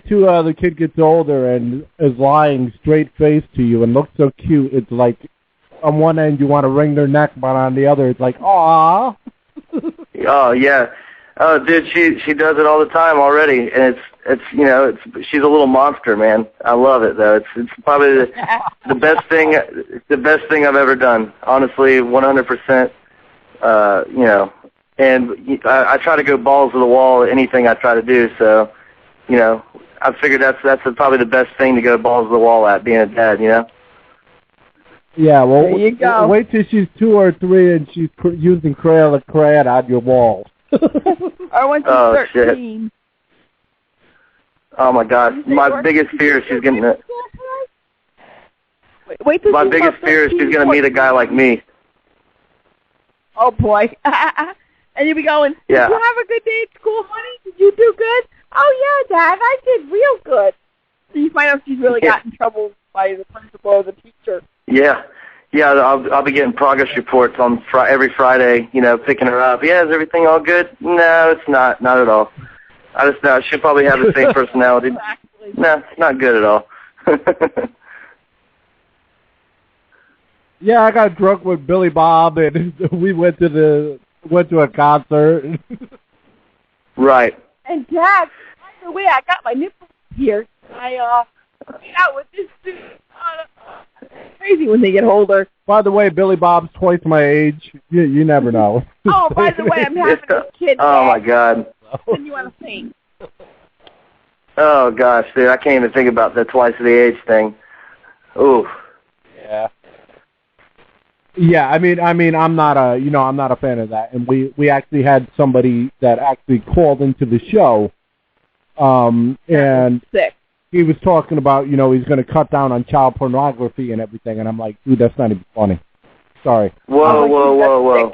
till the kid gets older and is lying straight face to you and looks so cute. It's like on one end you want to wring their neck, but on the other it's like, aww. Oh yeah. Oh, dude, she does it all the time already, and she's a little monster, man. I love it though. It's probably the best thing I've ever done. Honestly, 100%. And I try to go balls to the wall at anything I try to do. So, I figured that's probably the best thing to go balls to the wall at, being a dad. Yeah, well, there you go. Wait till she's 2 or 3 and she's using crayon on your walls. I went to 13. Shit. Oh my God! My biggest fear is she's gonna. Wait till my biggest fear is she's gonna meet a guy like me. Oh boy! And you'll be going. Yeah. Did you have a good day at school, honey? Did you do good? Oh yeah, Dad, I did real good. So you find out she's really got in trouble by the principal or the teacher. Yeah. Yeah, I'll be getting progress reports on every Friday, picking her up. Yeah, is everything all good? No, it's not at all. I just know she'll probably have the same personality. Exactly. No, it's not good at all. Yeah, I got drunk with Billy Bob, and we went to a concert. Right. And Dad, by the way, I got my nipples here. I went out with this dude. Crazy when they get older. By the way, Billy Bob's twice my age. You never know. Oh, by the way, I'm having a kid. Oh my God. And you want to sing? Oh gosh, dude, I can't even think about the twice the age thing. Ooh. Yeah. Yeah, I mean, I'm not a fan of that. And we actually had somebody that actually called into the show, and Sick. he was talking about, he's going to cut down on child pornography and everything. And I'm like, dude, that's not even funny. Sorry. Whoa.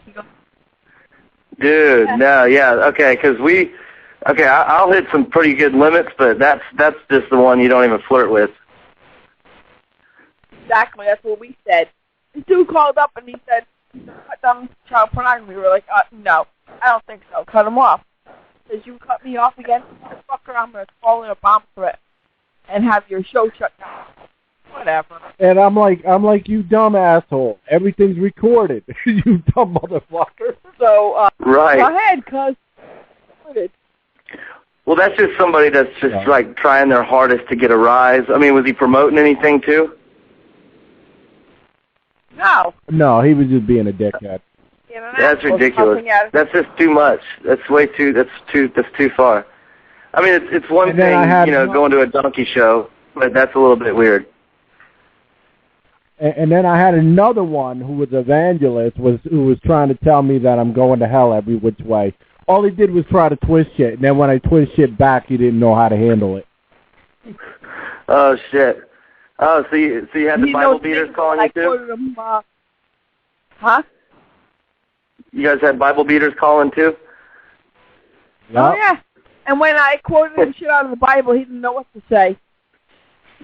Dude, no, yeah, okay, because I'll hit some pretty good limits, but that's just the one you don't even flirt with. Exactly, that's what we said. This dude called up and he said, cut down child pornography. We were like, no, I don't think so. Cut him off. He says, you cut me off again, motherfucker, I'm going to call in a bomb threat and have your show shut down. Whatever. And I'm like, you dumb asshole. Everything's recorded. You dumb motherfucker. So, right. Go ahead, cuz. Well, that's just somebody that's just, like, trying their hardest to get a rise. I mean, was he promoting anything, too? No, he was just being a dickhead. That's ridiculous. That's just too much. That's too far. I mean, it's one thing, going to a donkey show, but that's a little bit weird. And then I had another one who was evangelist, who was trying to tell me that I'm going to hell every which way. All he did was try to twist shit, and then when I twist shit back, he didn't know how to handle it. Oh, shit. Oh, so you had the Bible beaters calling you too? Huh? You guys had Bible beaters calling too? Yep. Oh, yeah. And when I quoted him shit out of the Bible, he didn't know what to say.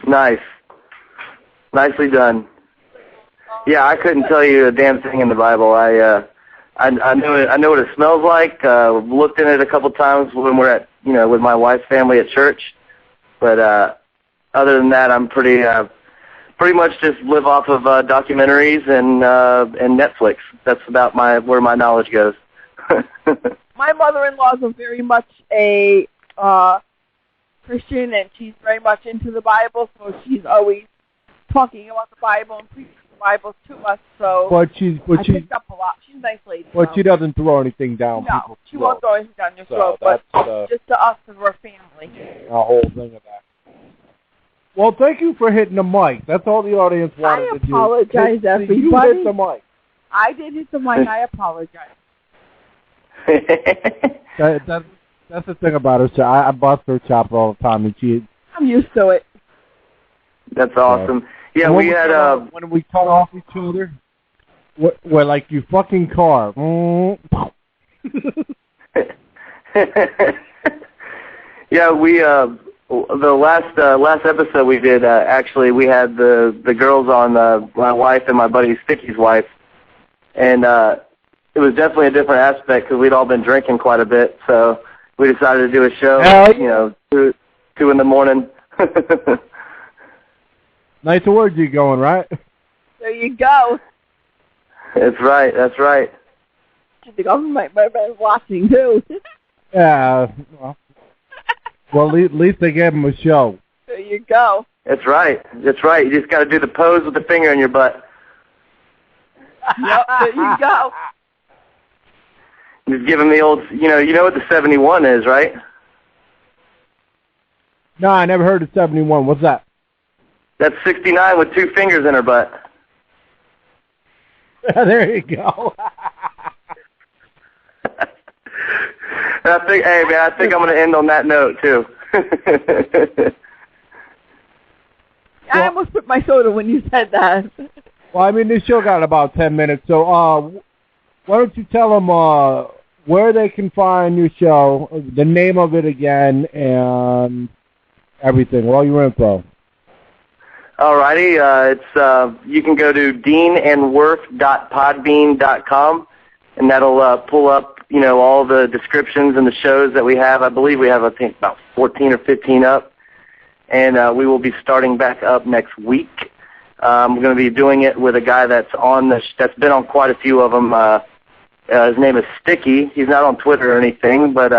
Nice. Nicely done. Yeah, I couldn't tell you a damn thing in the Bible. I know what it smells like. Looked in it a couple times when we're at, with my wife's family at church. But other than that, I'm pretty much just live off of documentaries and Netflix. That's about where my knowledge goes. My mother-in-law is very much a Christian, and she's very much into the Bible, so she's always talking about the Bible and preaching the Bible to us. So I picked up a lot. She's a nice lady. But she doesn't throw anything down. No, she won't throw anything down your throat, but just to us because we're family. A whole thing of that. Well, thank you for hitting the mic. That's all the audience wanted to do. I apologize, everybody. You hit the mic. I did hit the mic. I apologize. That's the thing about her. I bust her chops all the time, and I'm used to it. That's awesome. Yeah, we had when we cut off each other, we're like, you fucking car. Yeah, we the last episode we did, actually we had the girls on, my wife and my buddy Sticky's wife, and it was definitely a different aspect because we'd all been drinking quite a bit, so we decided to do a show, 2 in the morning. Nice words you going, right? There you go. That's right. The government might be watching too. Yeah. Well, at least they gave him a show. There you go. That's right. You just got to do the pose with the finger in your butt. Yep, there you go. Just give him the old, you know what the 71 is, right? No, I never heard of 71. What's that? That's 69 with 2 fingers in her butt. There you go. I think I'm going to end on that note, too. I almost put my soda when you said that. Well, I mean, this show got about 10 minutes, so why don't you tell them where they can find your show, the name of it again, and everything, all your info. Alrighty, it's you can go to deanandworth.podbean.com, and that'll pull up, all the descriptions and the shows that we have. I believe we have, I think, about 14 or 15 up, and we will be starting back up next week. We're going to be doing it with a guy that's that's been on quite a few of them. His name is Sticky. He's not on Twitter or anything, but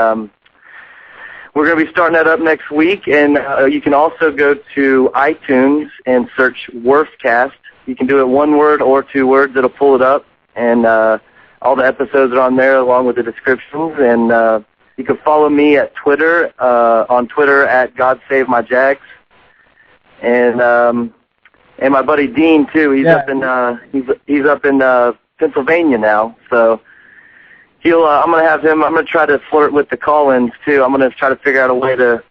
we're going to be starting that up next week, and you can also go to iTunes and search worfcast. You can do it 1 word or 2 words. It'll pull it up, and all the episodes are on there along with the descriptions. And you can follow me at Twitter, on Twitter at God Save My Jags. And And my buddy Dean too. He's up in he's up in Pennsylvania now. So I'm gonna have him. I'm gonna try to flirt with the call-ins too. I'm gonna try to figure out a way to,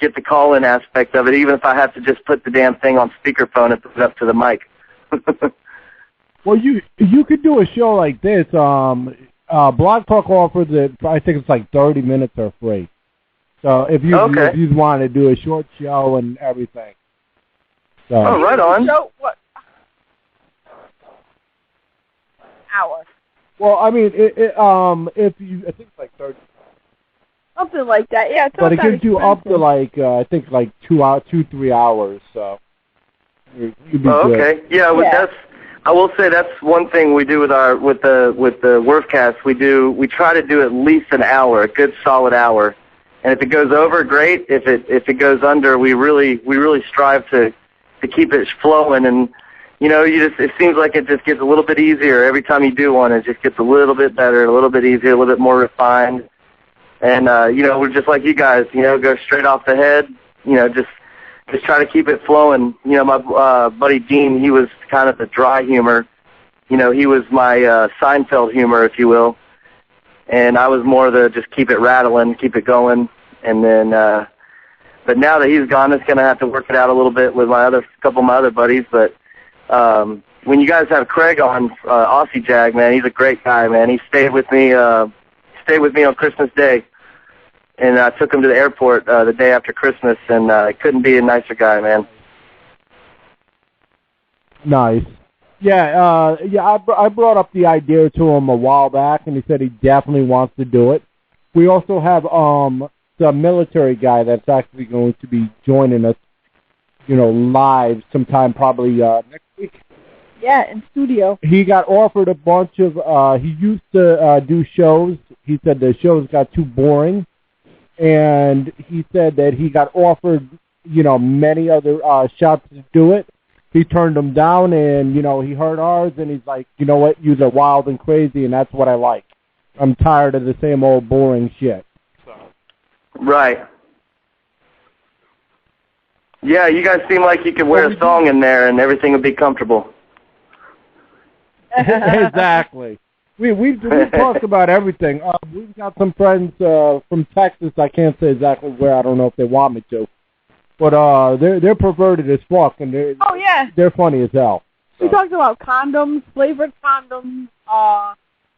get the call-in aspect of it, even if I have to just put the damn thing on speakerphone and put it up to the mic. Well, you could do a show like this. Blog Talk offers it. I think it's like 30 minutes are free. So if you want to do a short show and everything. So. Oh, right on. So what? Hour. Well, I mean, if you, I think it's like 30. Something like that, yeah. But it gives you up to like I think like 2-3 hours. So. You'd be good. Okay. Yeah. Well, I will say that's one thing we do with the worfcast. We try to do at least an hour, a good solid hour. And if it goes over, great. If it goes under, we really strive to keep it flowing. And it seems like it just gets a little bit easier every time you do one. It just gets a little bit better, a little bit easier, a little bit more refined. And we're just like you guys. Go straight off the head. Just try to keep it flowing. My buddy Dean, he was kind of the dry humor. He was my Seinfeld humor, if you will. And I was more the just keep it rattling, keep it going. And then, but now that he's gone, it's going to have to work it out a little bit with couple of my other buddies. But when you guys have Craig on, Aussie Jag, man, he's a great guy, man. He stayed with me on Christmas Day. And I took him to the airport the day after Christmas, and couldn't be a nicer guy, man. Nice. Yeah, I brought up the idea to him a while back, and he said he definitely wants to do it. We also have the military guy that's actually going to be joining us, live sometime probably next week. Yeah, in studio. He got offered a bunch of, he used to do shows. He said the shows got too boring. And he said that he got offered, many other shots to do it. He turned them down, and, he heard ours, and he's like, you know what, you're wild and crazy, and that's what I like. I'm tired of the same old boring shit. So. Right. Yeah, you guys seem like you could wear a song in there, and everything would be comfortable. Exactly. We've talked about everything. We've got some friends from Texas. I can't say exactly where. I don't know if they want me to, but they're perverted as fuck, and they're funny as hell. So. We talked about condoms, flavored condoms,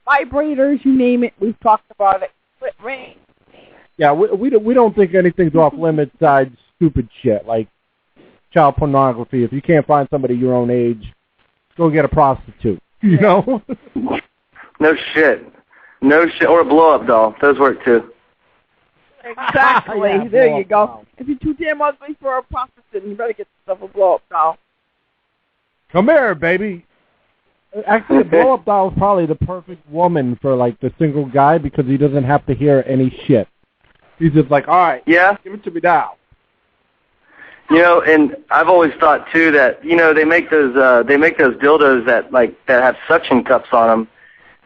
vibrators, you name it. We've talked about it. Split ring. Yeah, we don't think anything's off limits besides stupid shit like child pornography. If you can't find somebody your own age, go get a prostitute. No shit. Or a blow-up doll. Those work, too. Exactly. Yeah, there you go. Doll. If you're too damn ugly for a prostitute, you better get yourself a blow-up doll. Come here, baby. Actually, a blow-up doll is probably the perfect woman for, the single guy because he doesn't have to hear any shit. He's just like, all right, give it to me now. And I've always thought, too, that, they make those dildos that have suction cups on them.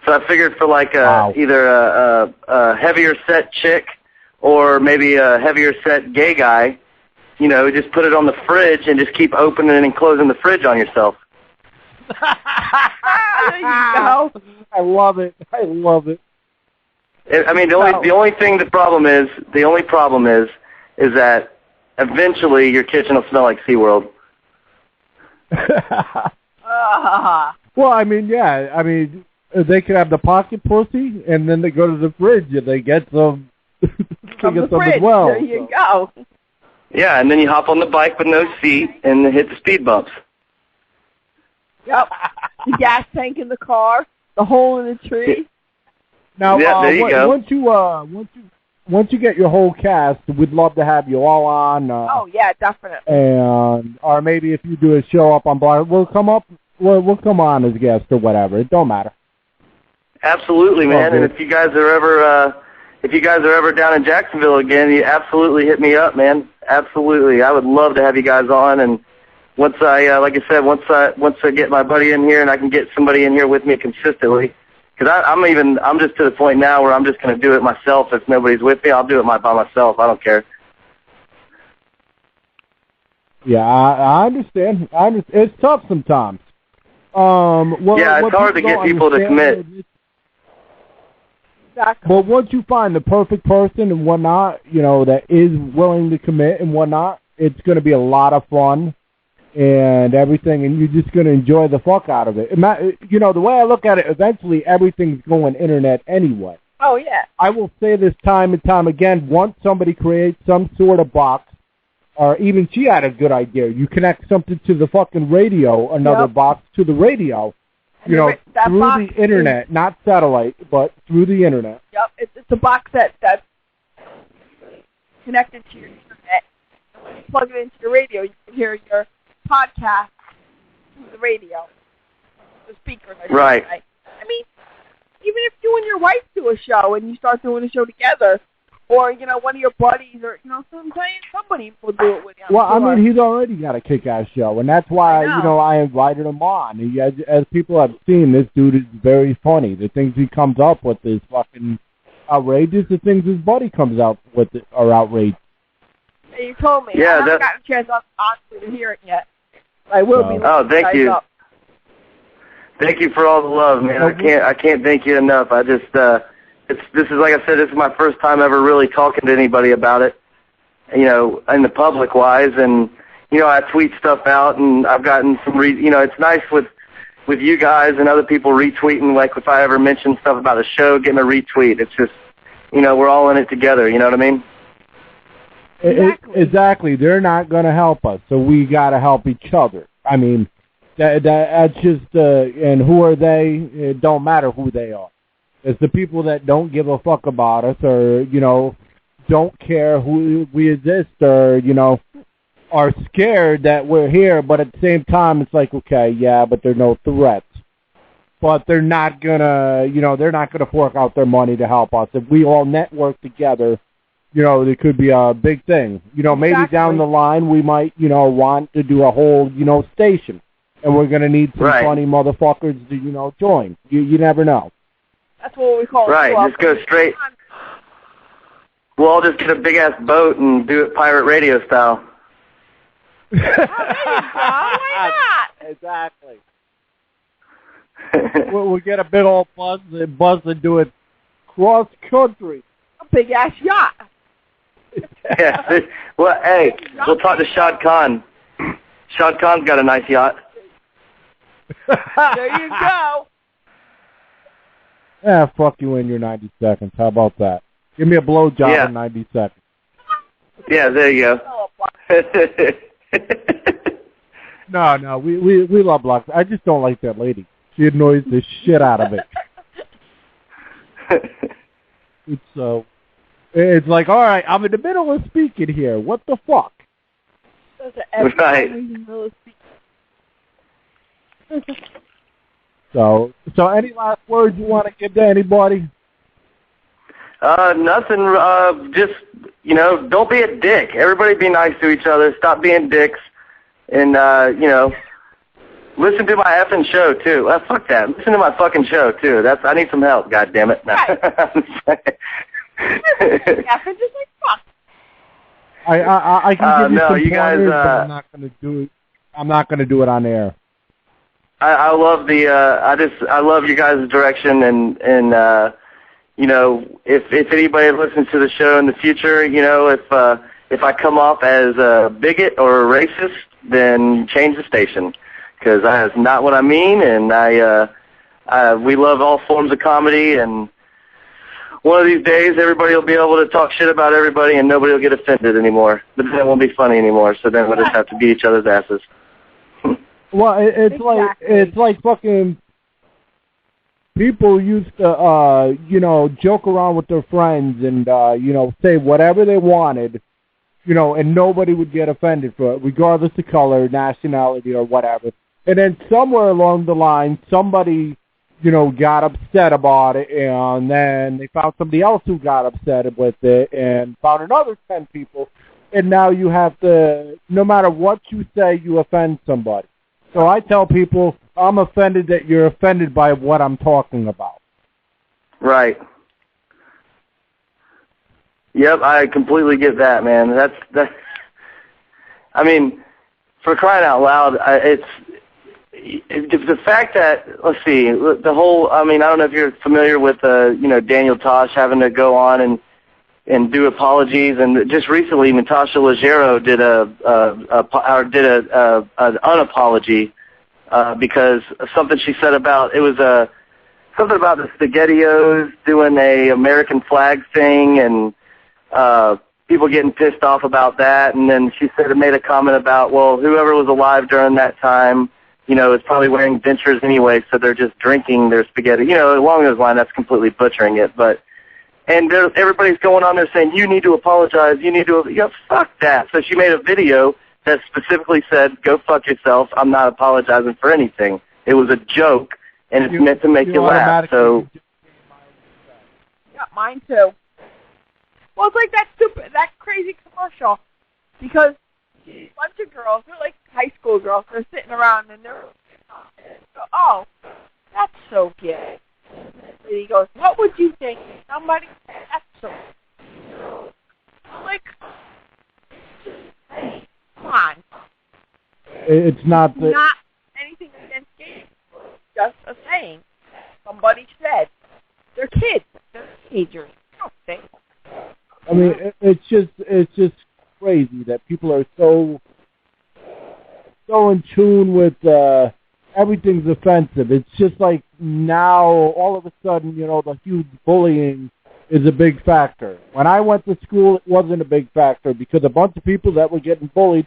So I figured for either a heavier set chick or maybe a heavier set gay guy, just put it on the fridge and just keep opening and closing the fridge on yourself. There you go. I love it. I mean, the only problem is that eventually your kitchen will smell like SeaWorld. Well, I mean, they could have the pocket pussy, and then they go to the fridge and they get some. From the fridge. As well. There you go. Yeah, and then you hop on the bike with no seat and hit the speed bumps. Yep. The gas tank in the car, the hole in the tree. Now, there you go. Once you get your whole cast, we'd love to have you all on. Oh yeah, definitely. And or maybe if you do a show up on Blog, we'll come on as guests or whatever. It don't matter. Absolutely, man. And if you guys are ever down in Jacksonville again, you absolutely hit me up, man. Absolutely, I would love to have you guys on. And once I, like I said, once I get my buddy in here and I can get somebody in here with me consistently, because I'm just to the point now where I'm just going to do it myself. If nobody's with me, I'll do it by myself. I don't care. Yeah, I understand. It's tough sometimes. Yeah, it's hard to get people to commit. Exactly. But once you find the perfect person and whatnot, that is willing to commit and whatnot, it's going to be a lot of fun and everything, and you're just going to enjoy the fuck out of it. The way I look at it, eventually everything's going internet anyway. Oh, yeah. I will say this time and time again, once somebody creates some sort of box, or even she had a good idea, you connect something to the fucking radio, another box to the radio, through the internet, not satellite, but through the internet. Yep, it's a box that's connected to your internet. When you plug it into your radio, you can hear your podcast through the radio, the speakers. Right. Say. I mean, even if you and your wife do a show and you start doing a show together, or one of your buddies, or somebody will do it with you. Well, sure. I mean, he's already got a kick-ass show, and that's why I invited him on. As people have seen, this dude is very funny. The things he comes up with is fucking outrageous. The things his buddy comes out with are outrageous. Yeah, you told me. Yeah, I haven't gotten a chance honestly to hear it yet. I will be. Oh, thank you. Up. Thank you for all the love, man. I can't thank you enough. I just this is, like I said, this is my first time ever really talking to anybody about it, in the public wise, and I tweet stuff out, and I've gotten some it's nice with you guys and other people retweeting, like if I ever mention stuff about a show, getting a retweet. It's just, we're all in it together, you know what I mean? Exactly. They're not going to help us, so we got to help each other. I mean, that's just, and who are they? It don't matter who they are. It's the people that don't give a fuck about us, or, don't care who we exist, or, are scared that we're here, but at the same time, it's like, okay, yeah, but there are no threats. But they're not gonna, they're not gonna fork out their money to help us. If we all network together, there could be a big thing. Maybe down the line we might, want to do a whole, station, and we're gonna need some funny motherfuckers to, join. You never know. That's what we call it. Right, just go straight. We'll all just get a big ass boat and do it pirate radio style. Oh, there you go. Why not? Exactly. we'll get a big old bus and do it cross country. A big ass yacht. Yeah. Well, hey, we'll talk to Shad Khan. Shad Khan's got a nice yacht. There you go. Yeah, fuck you in your 90 seconds. How about that? Give me a blowjob in 90 seconds. Yeah, there you go. No, we love blocks. I just don't like that lady. She annoys the shit out of it. It's like, all right, I'm in the middle of speaking here. What the fuck? Right. So any last words you want to give to anybody? Nothing. Just, don't be a dick. Everybody be nice to each other. Stop being dicks. And, listen to my effing show, too. Fuck that. Listen to my fucking show, too. I need some help, goddammit. Right. Just like fuck. I can give you some you guys, pointers, but I'm not going to do it. I'm not going to do it on air. I love I love you guys' direction, and if anybody listens to the show in the future, if I come off as a bigot or a racist, then change the station, because that's not what I mean, and we love all forms of comedy, and one of these days everybody will be able to talk shit about everybody and nobody will get offended anymore, but then it won't be funny anymore, so then we'll just have to beat each other's asses. Well, it's like fucking people used to, joke around with their friends and, say whatever they wanted, and nobody would get offended for it, regardless of color, nationality, or whatever. And then somewhere along the line, somebody, got upset about it, and then they found somebody else who got upset with it, and found another 10 people, and now you have to, no matter what you say, you offend somebody. So I tell people, I'm offended that you're offended by what I'm talking about. Right. Yep, I completely get that, man. That's I mean, for crying out loud, it's the fact that, let's see, the whole, I mean, I don't know if you're familiar with, Daniel Tosh having to go on and do apologies, and just recently Natasha Leggero did an unapology because of something she said about, it was something about the SpaghettiOs doing a American flag thing, and people getting pissed off about that, and then she said it made a comment about, well, whoever was alive during that time, is probably wearing dentures anyway, so they're just drinking their spaghetti. Along those lines, that's completely butchering it, and everybody's going on there saying, you need to apologize, fuck that. So she made a video that specifically said, go fuck yourself, I'm not apologizing for anything. It was a joke, and it's meant to make you laugh, so... Yeah, mine too. Well, it's like that crazy commercial, because a bunch of girls, they're like high school girls, they're sitting around and they're, oh, that's so gay. And he goes, what would you think if somebody said that's so gay? I'm like, come on. It's not anything against gays. Just a saying. Somebody said. They're kids. They're teenagers. Don't say. I mean, it's just crazy that people are so in tune with everything's offensive. It's just like now, all of a sudden, the huge bullying is a big factor. When I went to school, it wasn't a big factor because a bunch of people that were getting bullied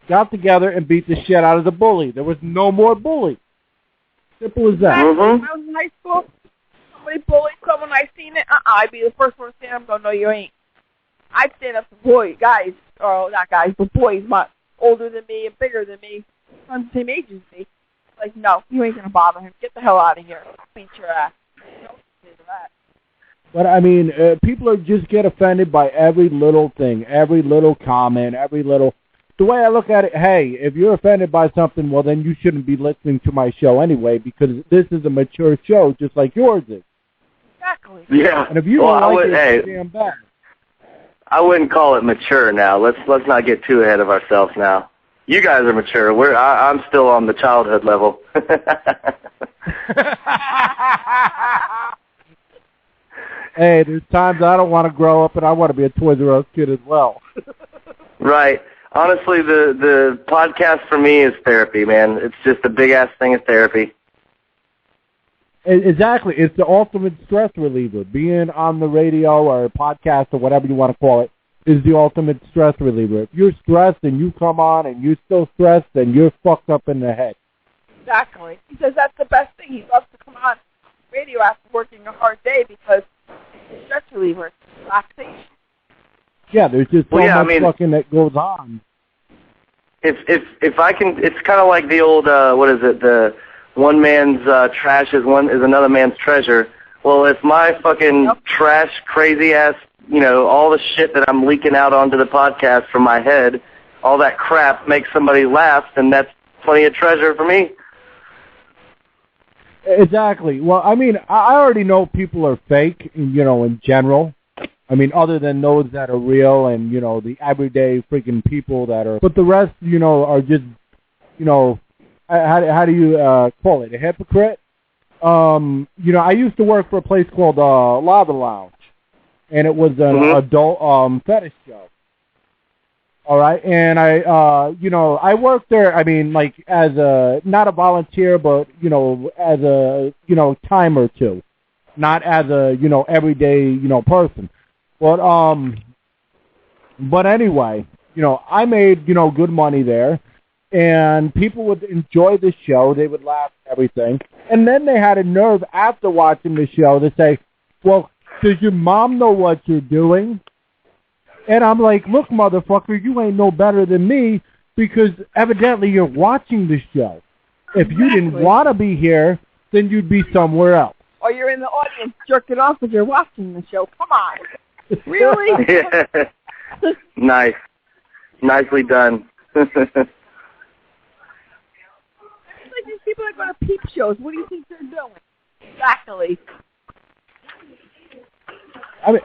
got together and beat the shit out of the bully. There was no more bullying. Simple as that. When I was in high school, somebody bullied someone, I seen it, I'd be the first one to stand up and go, no, you ain't. I'd stand up for guys, or not guys, but boys much older than me and bigger than me, on the same age as me. Like, no, you ain't going to bother him. Get the hell out of here. Beat your ass. Don't do that. But, I mean, people are just get offended by every little thing, every little comment, every little... The way I look at it, hey, if you're offended by something, well, then you shouldn't be listening to my show anyway, because this is a mature show just like yours is. Exactly. Yeah. And if you don't like it, it's damn bad. I wouldn't call it mature now. Let's not get too ahead of ourselves now. You guys are mature. I'm still on the childhood level. Hey, there's times I don't want to grow up and I want to be a Toys R Us kid as well. Right. Honestly, the podcast for me is therapy, man. It's just a big-ass thing of therapy. Exactly. It's the ultimate stress reliever. Being on the radio or a podcast or whatever you want to call it is the ultimate stress reliever. If you're stressed and you come on and you're still stressed, then you're fucked up in the head. Exactly. He says that's the best thing. He loves to come on radio after working a hard day because it's a stress reliever. It's relaxation. Yeah, there's just so much fucking that goes on. If I can, it's kind of like the old the one man's trash is another man's treasure. Well, if my fucking trash, crazy ass, all the shit that I'm leaking out onto the podcast from my head, all that crap makes somebody laugh, then that's plenty of treasure for me. Exactly. Well, I mean, I already know people are fake, in general. I mean, other than those that are real and, the everyday freaking people that are... But the rest, are just, how do you call it, a hypocrite? I used to work for a place called Lava Lounge, and it was an adult fetish show. All right, and I worked there, I mean, like, as not a volunteer, but, as a, time or two. Not as a, everyday, person. But anyway, I made, good money there, and people would enjoy the show. They would laugh and everything. And then they had a nerve after watching the show to say, well, does your mom know what you're doing? And I'm like, look, motherfucker, you ain't no better than me because evidently you're watching the show. If you didn't want to be here, then you'd be somewhere else. Or you're in the audience jerking off as you're watching the show. Come on. Really? Yeah. Nice. Nicely done. It's like these people that go to peep shows. What do you think they're doing? Exactly. I mean,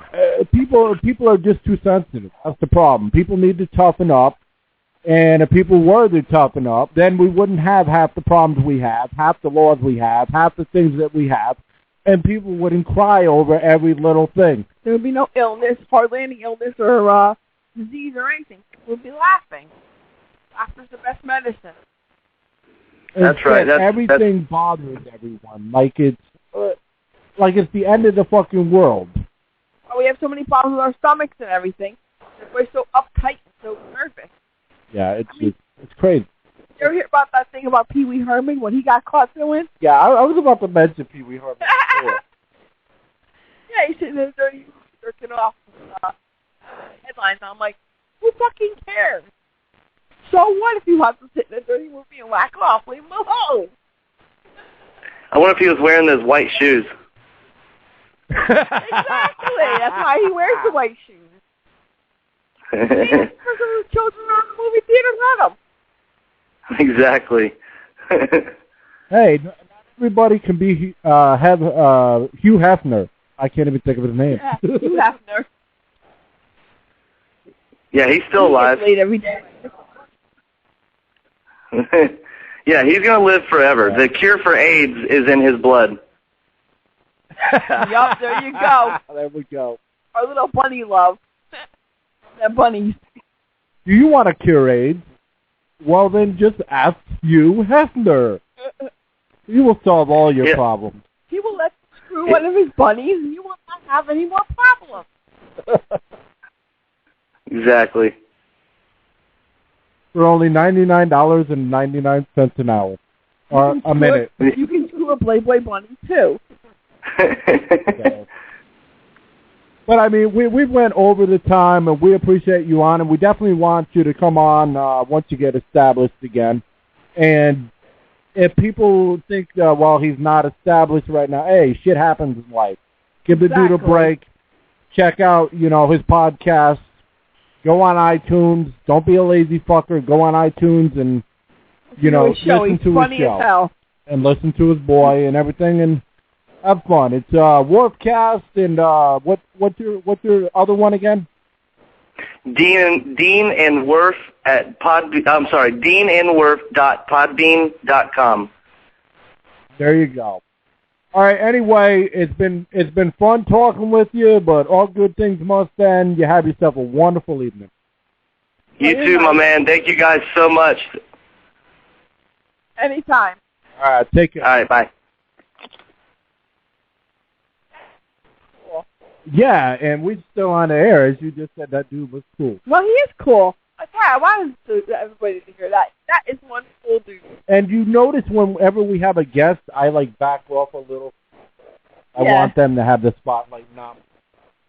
people are just too sensitive. That's the problem. People need to toughen up And if people were to toughen up, then we wouldn't have half the problems we have, half the laws we have, half the things that we have, and people wouldn't cry over every little thing. There would be no illness, hardly any illness or disease or anything. People would be laughing. Laughter's the best medicine. That's right. Everything bothers everyone. Like it's the end of the fucking world. Oh, we have so many problems with our stomachs and everything. We're so uptight and so nervous. Yeah, it's crazy. You ever hear about that thing about Pee Wee Herman when he got caught doing? Yeah, I was about to mention Pee Wee Herman. Yeah, he's sitting there jerking off headlines. I'm like, who fucking cares? So what if you have to sit in a dirty movie and whack off? Leave him alone. I wonder if he was wearing those white shoes. Exactly. That's why he wears the white shoes. For the children around the movie theater, let them. Exactly. Hey, not everybody can be have Hugh Hefner. I can't even think of his name. Yeah, Hugh Hefner. Yeah, he's still alive. He gets laid every day. Yeah, he's gonna live forever. The cure for AIDS is in his blood. Yup, there you go. There we go. Our little bunny love. That bunnies. Do you want to cure AIDS? Well, then just ask Hugh Hefner. He will solve all your problems. He will let you screw one of his bunnies, and you will not have any more problems. Exactly. For only $99.99 an hour. Or a minute. You can screw a Playboy bunny, too. So. But, I mean, we went over the time, and we appreciate you on, and we definitely want you to come on once you get established again. And if people think, well, he's not established right now, hey, shit happens in life. Give the dude a break. Check out, his podcast. Go on iTunes. Don't be a lazy fucker. Go on iTunes and, listen to his show. And listen to his boy and everything, and have fun. It's worfcast, and what's your other one again? Dean and Worf at deanandworf.podbean.com. There you go. All right. Anyway, it's been fun talking with you, but all good things must end. You have yourself a wonderful evening. You too, my man. Thank you guys so much. Anytime. All right. Take care. All right. Bye. Yeah, and we're still on the air. As you just said, that dude was cool. Well, he is cool. I wanted everybody to hear that. That is one cool dude. And you notice whenever we have a guest, I back off a little. I want them to have the spotlight now.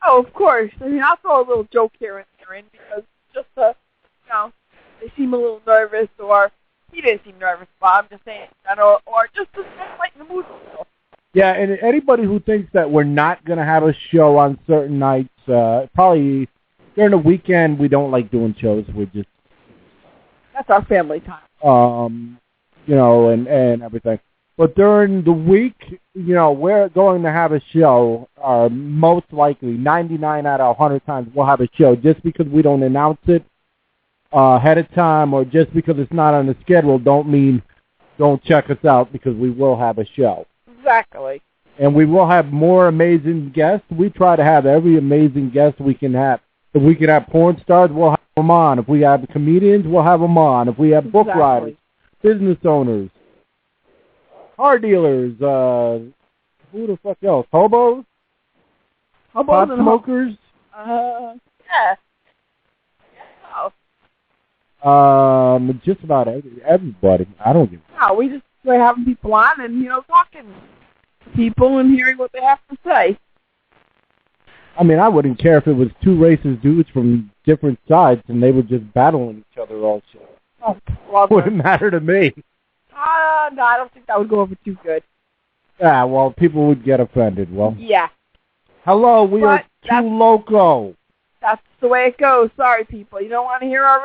Oh, of course. I mean, I'll throw a little joke here and there in because just they seem a little nervous, or he didn't seem nervous, but I'm just saying, or just to lighten the mood a little. Yeah, and anybody who thinks that we're not going to have a show on certain nights, probably during the weekend, we don't like doing shows. We just... That's our family time. And everything. But during the week, we're going to have a show. Most likely, 99 out of 100 times, we'll have a show. Just because we don't announce it ahead of time, or just because it's not on the schedule, don't mean don't check us out, because we will have a show. Exactly. And we will have more amazing guests. We try to have every amazing guest we can have. If we can have porn stars, we'll have them on. If we have comedians, we'll have them on. If we have book writers, business owners, car dealers, who the fuck else? Hobos? Pot smokers? Yeah. Just about everybody. I don't give a... No, we just like having people on and, talking to people and hearing what they have to say. I mean, I wouldn't care if it was two racist dudes from different sides and they were just battling each other all show. Oh, well, it wouldn't matter to me. No, I don't think that would go over too good. Yeah, well, people would get offended. Well, yeah. Hello, we are too loco. That's the way it goes. Sorry, people. You don't want to hear our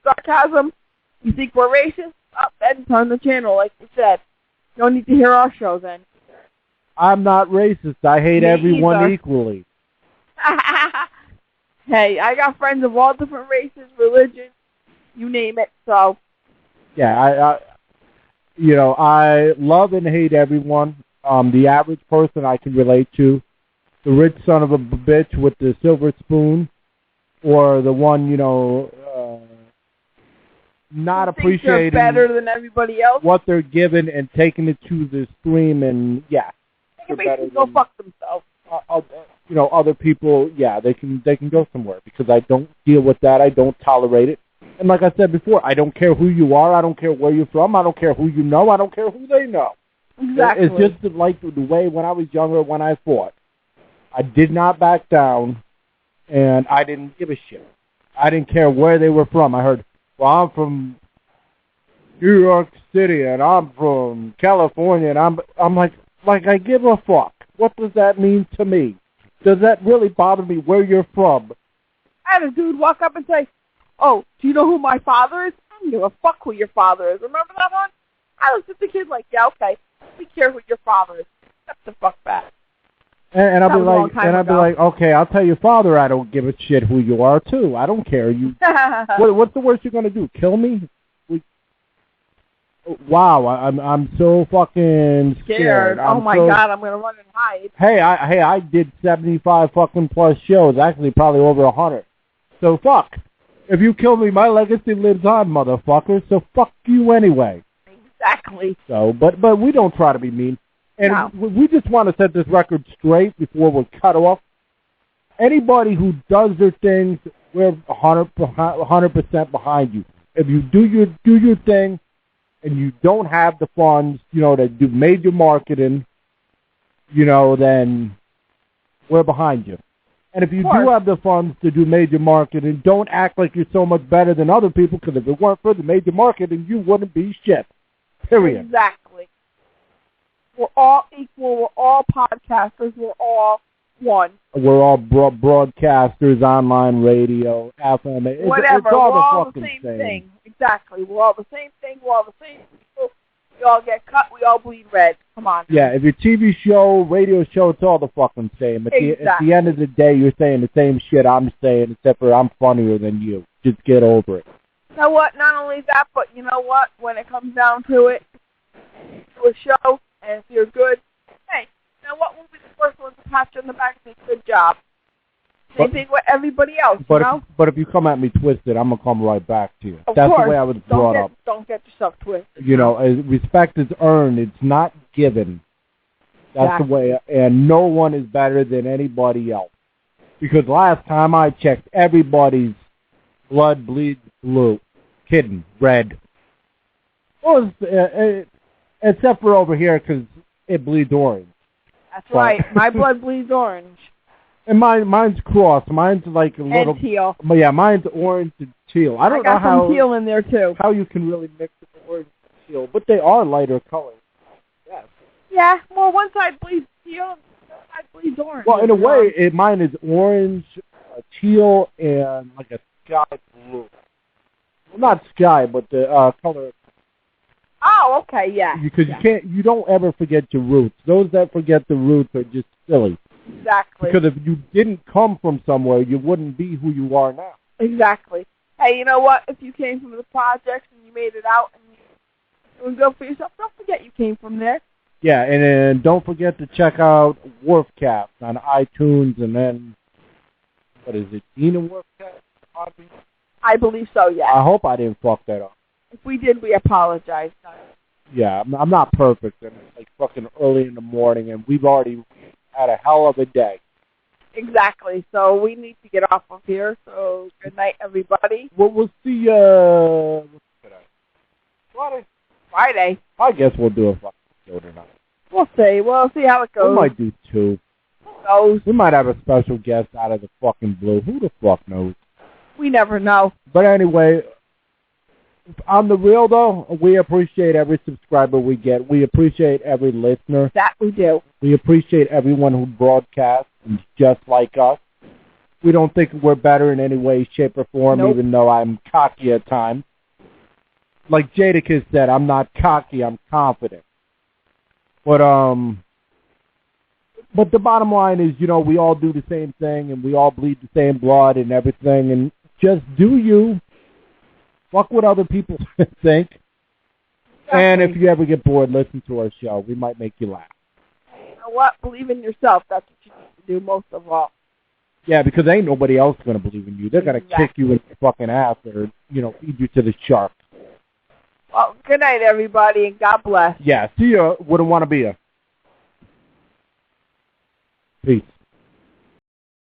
sarcasm? You think we're racist? Up and turn the channel, like you said. You don't need to hear our show then. I'm not racist. I hate everyone equally. Hey, I got friends of all different races, religions, you name it. So Yeah, I love and hate everyone. The average person I can relate to, the rich son of a bitch with the silver spoon, or the one, not appreciating better than everybody else. What they're given and taking it to the stream, and yeah, they can basically go fuck themselves. Other people, yeah, they can go somewhere because I don't deal with that. I don't tolerate it. And like I said before, I don't care who you are. I don't care where you're from. I don't care who you know. I don't care who they know. Exactly. It's just like the way when I was younger, when I fought. I did not back down, and I didn't give a shit. I didn't care where they were from. I heard, well, I'm from New York City, and I'm from California, and I'm like I give a fuck. What does that mean to me? Does that really bother me where you're from? I had a dude walk up and say, oh, do you know who my father is? I don't give a fuck who your father is. Remember that one? I looked at the kid like, yeah, okay. We care who your father is. Step the fuck back. And I'll be like, okay, I'll tell your father I don't give a shit who you are too. I don't care. You. What's the worst you're gonna do? Kill me? Wow, I'm so fucking scared. Oh my God, I'm gonna run and hide. Hey, I did 75 fucking plus shows. Actually, probably over 100. So fuck. If you kill me, my legacy lives on, motherfucker. So fuck you anyway. Exactly. So, but we don't try to be mean. And no. We just want to set this record straight before we're cut off. Anybody who does their things, we're 100% behind you. If you do your thing, and you don't have the funds, to do major marketing, then we're behind you. And if you do have the funds to do major marketing, don't act like you're so much better than other people, because if it weren't for the major marketing, you wouldn't be shit. Period. Exactly. We're all equal. We're all podcasters. We're all one. We're all broadcasters, online radio, FM. Whatever. It's all we're all the same thing. Exactly. We're all the same thing. We're all the same people. We all get cut. We all bleed red. Come on. Yeah, if your TV show, radio show, it's all the fucking same. At the end of the day, you're saying the same shit I'm saying, except for I'm funnier than you. Just get over it. You know what? Not only that, but you know what? When it comes down to it, do a show, and if you're good, hey, you know what? We'll be the first ones to pat you on the back and say, good job. Same thing with everybody else, But if you come at me twisted, I'm going to come right back to you. Of That's course. the way I was brought up. Don't get yourself twisted. Respect is earned. It's not given. That's the way. And no one is better than anybody else. Because last time I checked, everybody's blood bleeds blue. Kidding. Red. Well, except for over here, because it bleeds orange. That's right. My blood bleeds orange. And mine's cross. Mine's like a little... And teal. But yeah, mine's orange and teal. I don't know how... I got some teal in there, too. How you can really mix the orange and teal. But they are lighter colors. Yes. Yeah, well, one side bleeds teal, and the other side bleeds orange. Well, in a way, mine is orange, teal, and like a sky blue. Well, not sky, but the color... Oh, okay, yeah. Because you don't ever forget your roots. Those that forget the roots are just silly. Exactly. Because if you didn't come from somewhere, you wouldn't be who you are now. Exactly. Hey, you know what? If you came from the projects and you made it out and you doing good for yourself, don't forget you came from there. Yeah, and then don't forget to check out Worfcast on iTunes, and then, what is it, Dean and Worfcast? I believe so, yeah. I hope I didn't fuck that up. If we did, we apologize. Yeah, I'm not perfect, and it's like fucking early in the morning, and we've already had a hell of a day. Exactly. So we need to get off of here. So good night, everybody. We'll see. What's today? Friday. I guess we'll do a fucking show tonight. We'll see. We'll see how it goes. We might do two. Who knows? We might have a special guest out of the fucking blue. Who the fuck knows? We never know. But anyway, on the real, though, we appreciate every subscriber we get. We appreciate every listener. That we do. We appreciate everyone who broadcasts just like us. We don't think we're better in any way, shape, or form, even though I'm cocky at times. Like Jadakiss said, I'm not cocky, I'm confident. But the bottom line is, we all do the same thing, and we all bleed the same blood and everything, and just do you. Fuck what other people think. And if you ever get bored, listen to our show. We might make you laugh. You know what? Believe in yourself. That's what you need to do most of all. Yeah, because ain't nobody else going to believe in you. They're going to kick you in the fucking ass or, feed you to the shark. Well, good night, everybody, and God bless. Yeah, see ya. Wouldn't want to be a. Peace.